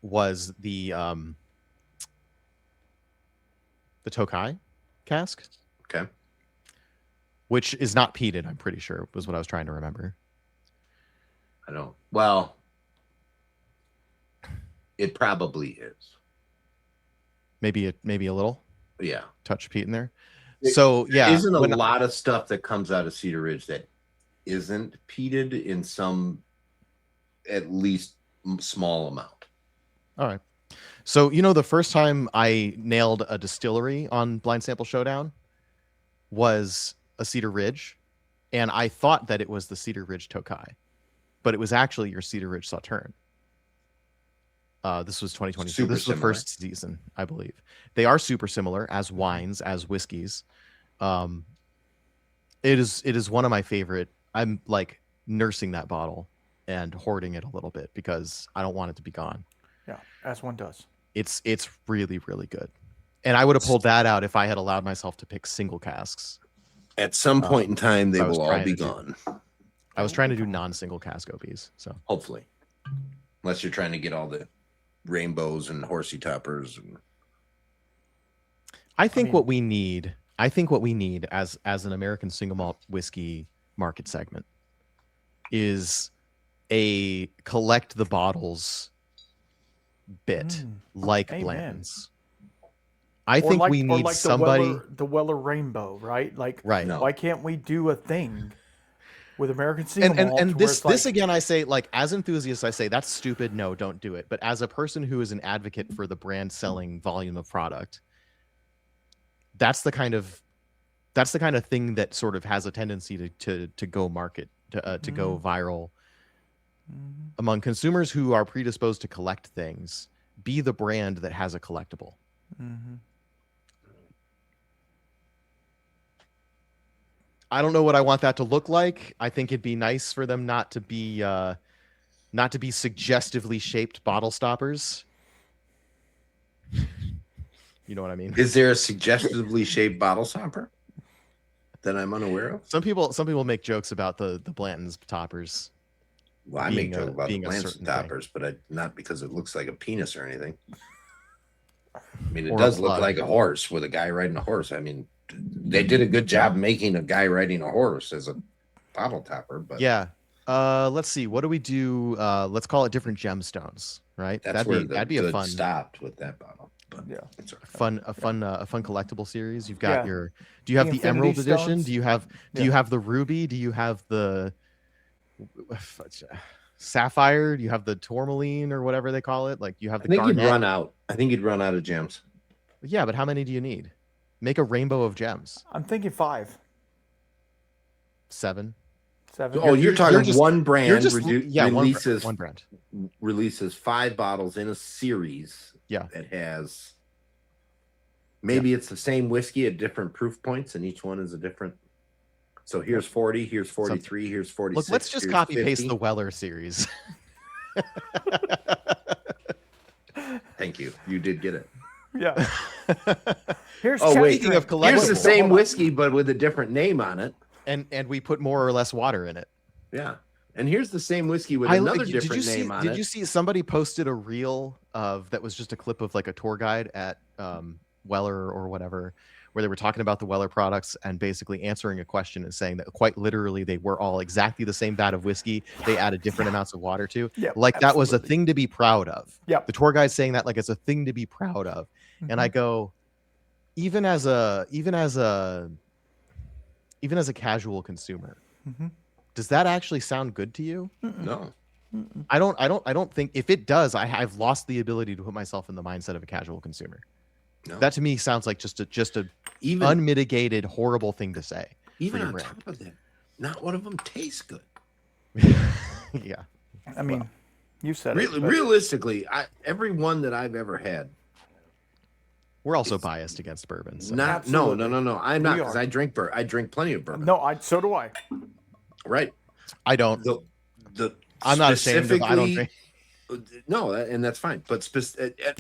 was the Tokai cask. Okay. Which is not peated, I'm pretty sure, was what I was trying to remember. Well, it probably is. Maybe a little. Yeah. Touch peat in there. So yeah. Isn't a lot of stuff that comes out of Cedar Ridge that isn't peated in some at least small amount. All right. So, the first time I nailed a distillery on Blind Sample Showdown was a Cedar Ridge, and I thought that it was the Cedar Ridge Tokai, but it was actually your Cedar Ridge Sauterne. This was 2022. This was the first season, I believe. They are super similar as wines, as whiskeys. It is one of my favorite. I'm like nursing that bottle and hoarding it a little bit because I don't want it to be gone. Yeah, as one does. It's really, really good. And I would have pulled that out if I had allowed myself to pick single casks. At some point in time, they will all be gone. I was trying to do non-single cask OBs, so hopefully, unless you're trying to get all the rainbows and horsey toppers. I think what we need as an American single malt whiskey market segment is a collect the bottles bit like Bland's. I think we need like somebody the Weller Rainbow, right? Like, right. Why can't we do a thing with American single malt? And this again, I say, like, as enthusiasts, I say that's stupid. No, don't do it. But as a person who is an advocate for the brand selling volume of product, that's the kind of thing that sort of has a tendency to go market, to go viral among consumers who are predisposed to collect things. Be the brand that has a collectible. I don't know what I want that to look like. I think it'd be nice for them not to be suggestively shaped bottle stoppers. You know what I mean? Is there a suggestively shaped bottle stopper that I'm unaware of? Some people make jokes about the Blanton's toppers. Well, I make jokes about the Blanton's toppers, but not because it looks like a penis or anything. I mean, it does look like a horse with a guy riding a horse. I mean, they did a good job making a guy riding a horse as a bottle topper, but yeah. Let's see. What do we do? Let's call it different gemstones, right? That's where the that'd be a good fun stopped with that bottle. But Yeah. it's all right. a fun collectible series. You've got Yeah. your. Do you have The the Infinity Emerald edition? Stones? Do you have Yeah. the Ruby? Do you have the Sapphire? Do you have the Tourmaline or whatever they call it? Like you have I the think you'd Garnet. run out. I think you'd run out of gems. Yeah, but how many do you need? Make a rainbow of gems. I'm thinking 5, 7. 7. Oh, you're talking just- one brand You're just releases one brand. releases 5 bottles in a series. Yeah. That has maybe it's the same whiskey at different proof points, and each one is a different. So here's 40, here's 43, here's 46. Look, let's just here's copy paste 50. the Weller series. Thank you. You did get it. Yeah. Here's Oh, wait. Speaking of Here's collectibles, the same hold on. whiskey, but with a different name on it. and we put more or less water in it. Yeah. And here's the same whiskey with another different name on it. Did you see somebody posted a reel of that was just a clip of like a tour guide at Weller or whatever, where they were talking about the Weller products and basically answering a question and saying that quite literally they were all exactly the same vat of whiskey. They added different amounts of water to. Yeah, Like that was a absolutely. thing to be proud of. Yep. The tour guide saying that like it's a thing to be proud of. And I go, even as a casual consumer, Mhm. does that actually sound good to you? No. I don't think if it does, I've lost the ability to put myself in the mindset of a casual consumer. No. That to me sounds like just a Even unmitigated horrible thing to say. even your on brand. top of that, not one of them tastes good. Yeah. I mean, you said Really, it. but- realistically, every one that I've ever had, We're also biased against bourbon. So. no. Absolutely. I'm not We because are. I drink plenty of bourbon. No, so do I. Right. I don't. The I'm not ashamed of I don't drink. No, and that's fine. But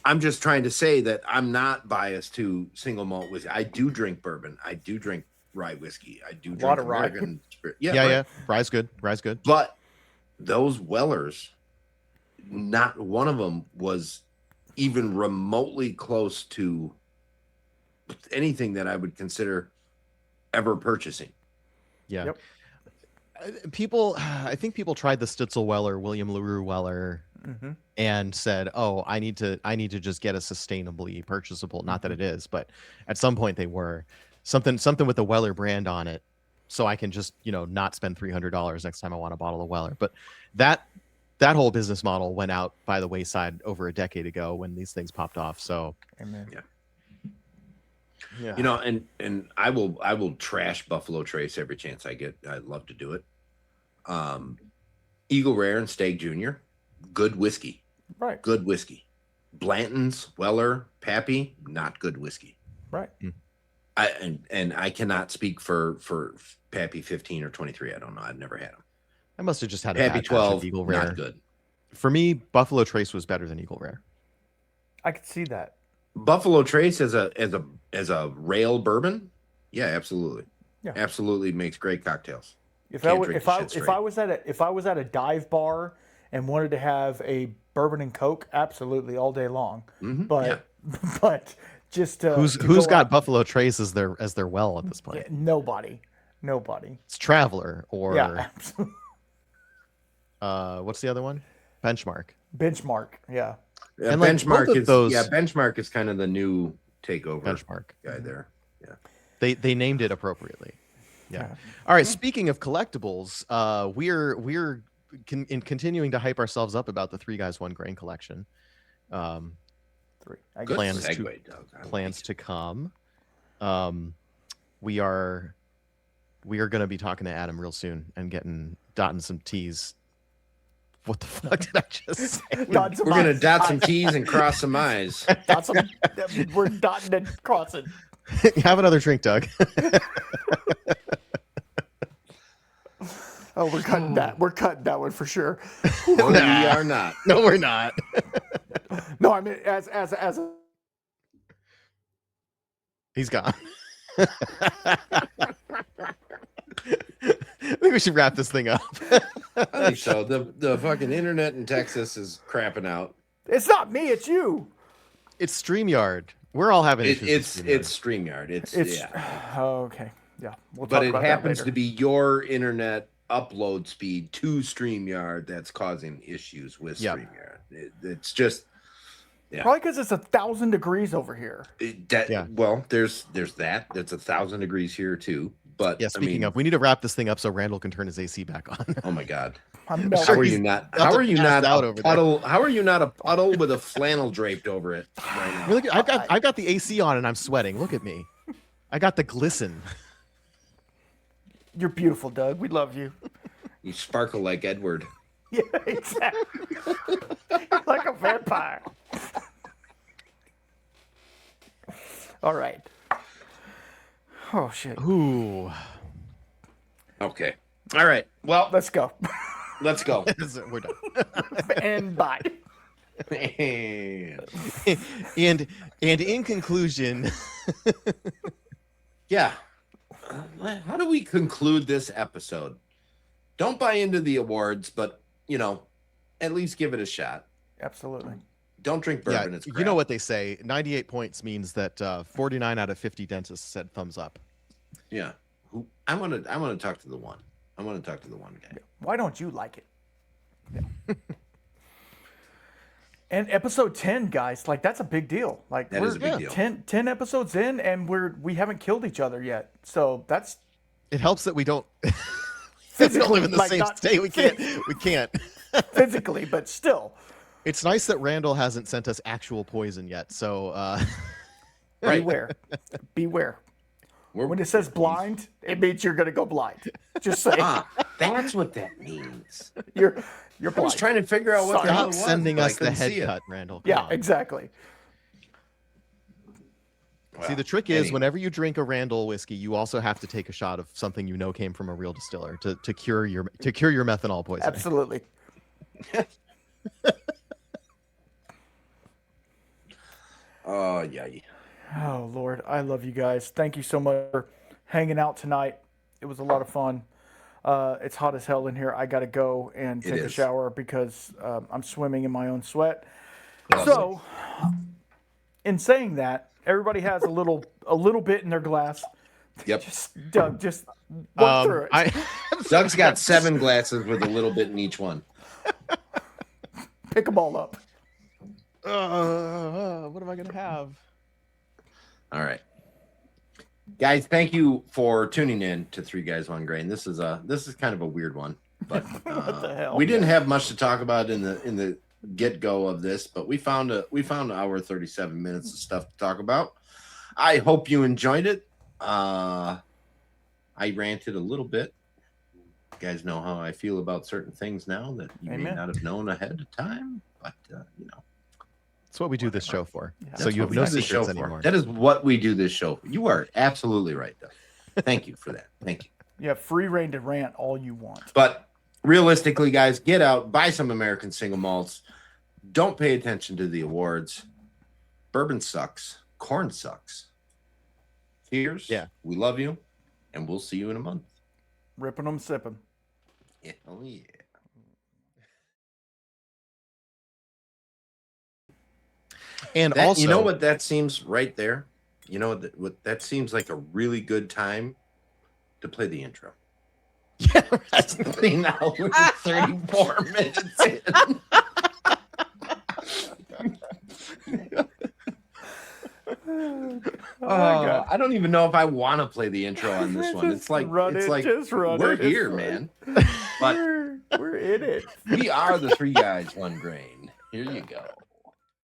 I'm just trying to say that I'm not biased to single malt whiskey. I do drink bourbon. I do drink rye whiskey. I do drink Lot of rye. American spirit. Yeah, right. yeah. Rye's good. Rye's good. But those Wellers, not one of them was even remotely close to anything that I would consider ever purchasing. Yeah. Yep. I think people tried the Stitzel Weller, William LaRue Weller, Mhm. and said, "Oh, I need to just get a sustainably purchasable." Not that it is, but at some point they were something with the Weller brand on it, so I can just not spend $300 next time I want a bottle of Weller. But that whole business model went out by the wayside over a decade ago when these things popped off. So Amen. yeah, And I will trash Buffalo Trace every chance I get. I'd love to do it. Eagle Rare and Stag Junior, good whiskey. Right. Good whiskey. Blanton's, Weller, Pappy, not good whiskey. Right. I cannot speak for Pappy 15 or 23. I don't know. I've never had them. I must have just had a Pappy bad patch of 12, Eagle Rare. not good. For me, Buffalo Trace was better than Eagle Rare. I could see that. Buffalo Trace as a rail bourbon, yeah, absolutely. Yeah. Absolutely makes great cocktails. If Can't I, drink if the I shit if straight. I was at a dive bar and wanted to have a bourbon and Coke, absolutely all day long. Mhm, But but just Who's to go got out- Buffalo Trace as their well at this point? Yeah, nobody. It's Traveler or Yeah, absolutely. what's the other one? Benchmark. Benchmark. Yeah. Yeah, And, like, Benchmark both of is those- Benchmark is kind of the new takeover Benchmark. guy there. Yeah. They named it appropriately. Yeah. Yeah. All right. Speaking of collectibles, we're continuing to hype ourselves up about the Three Guys One Grain collection. 3. I Good Plans to- segue, Doug. I Plans like to come. We are going to be talking to Adam real soon and dotting some T's. What the fuck did I just say? it. We're gonna dot some T's and cross some I's. We're dotting and crossing. Have another drink, Doug. Oh, we're cutting that. We're cutting that one for sure. No, we are not. No, we're not. No, I mean as a, He's gone. I think we should wrap this thing up. I think so. The fucking internet in Texas is crapping out. it's not me, it's you. It's StreamYard. We're all having issues. with It's StreamYard. StreamYard. It's It's yeah. oh, okay. Yeah. We'll But talk it about that happens later. to be your internet upload speed to StreamYard that's causing issues with Yep. StreamYard. It's just Probably because it's 1,000 degrees over here. well, there's that. That's 1,000 degrees here too. But Yeah, speaking of, we need to wrap this thing up so Randall can turn his AC back on. oh my god. I'm How melting. are he's you not? about How to are you pass not out a over there. puddle? How are you not a puddle with a flannel draped over it right now? Look, I've got the AC on and I'm sweating. Look at me. I got the glisten. You're beautiful, Doug. We love you. You sparkle like Edward. Yeah, exactly. You're like a vampire. All right. Oh, shit. Ooh. Okay. All right. Well, Let's go. let's go. We're done. And bye. And in conclusion, Yeah. How do we conclude this episode? Don't buy into the awards, but at least give it a shot. Absolutely. Don't drink yeah, bourbon. It's you crap. know what they say, 98 points means that 49 out of 50 dentists said thumbs up. Yeah. I want to talk to the one. I want to talk to the one guy. Why don't you like it? Yeah. And episode 10, guys, like that's a big deal. Like That we're is a big deal. 10 episodes in and we haven't killed each other yet. So that's It helps that we don't live in the like, same not state. We can't. physically, but still. It's nice that Randall hasn't sent us actual poison yet. So Right. Beware. We're- When it says blind, it means you're gonna go blind. Just saying. That's what that means. You're I was blind. trying to figure out what the hell it stop was, sending but I us the couldn't head see it. cut, Randall. Come Yeah, on. exactly. See, the trick is whenever you drink a Randall whiskey, you also have to take a shot of something you know came from a real distiller to cure your methanol poisoning. Absolutely. Oh yeah. Oh Lord, I love you guys. Thank you so much for hanging out tonight. It was a lot of fun. It's hot as hell in here. I gotta go and It take a is. shower because I'm swimming in my own sweat. Lovely. So, in saying that, everybody has a little bit in their glass. Yep. Doug, just work through it. Doug's got 7 glasses with a little bit in each one. Pick them all up. What am I gonna have? All right. Guys, thank you for tuning in to Three Guys One Grain. This is kind of a weird one, but What the hell? we didn't have much to talk about in the get-go of this, but we found an hour 37 minutes of stuff to talk about. I hope you enjoyed it. I ranted a little bit. You guys know how I feel about certain things now that you may Amen. not have known ahead of time, but That's what we do this show for. Yeah. So that's you what have we no do this secrets show for. anymore. That is what we do this show for. You are absolutely right, Doug. Thank you for that. Thank you. You have free reign to rant all you want. But realistically, guys, get out, buy some American single malts. Don't pay attention to the awards. Bourbon sucks. Corn sucks. Cheers. Yeah. We love you, and we'll see you in a month. Ripping them, sipping. Hell yeah. And That, also, you know what that seems right there? You know what that seems like a really good time to play the intro. Yeah, That's 3 hours and 34 minutes in. Oh my God. I don't even know if I want to play the intro on this one. Just It's like run it's it, like just run we're it, it's here, fine. man. But We're in it. we are the Three Guys One Grain. Here you go.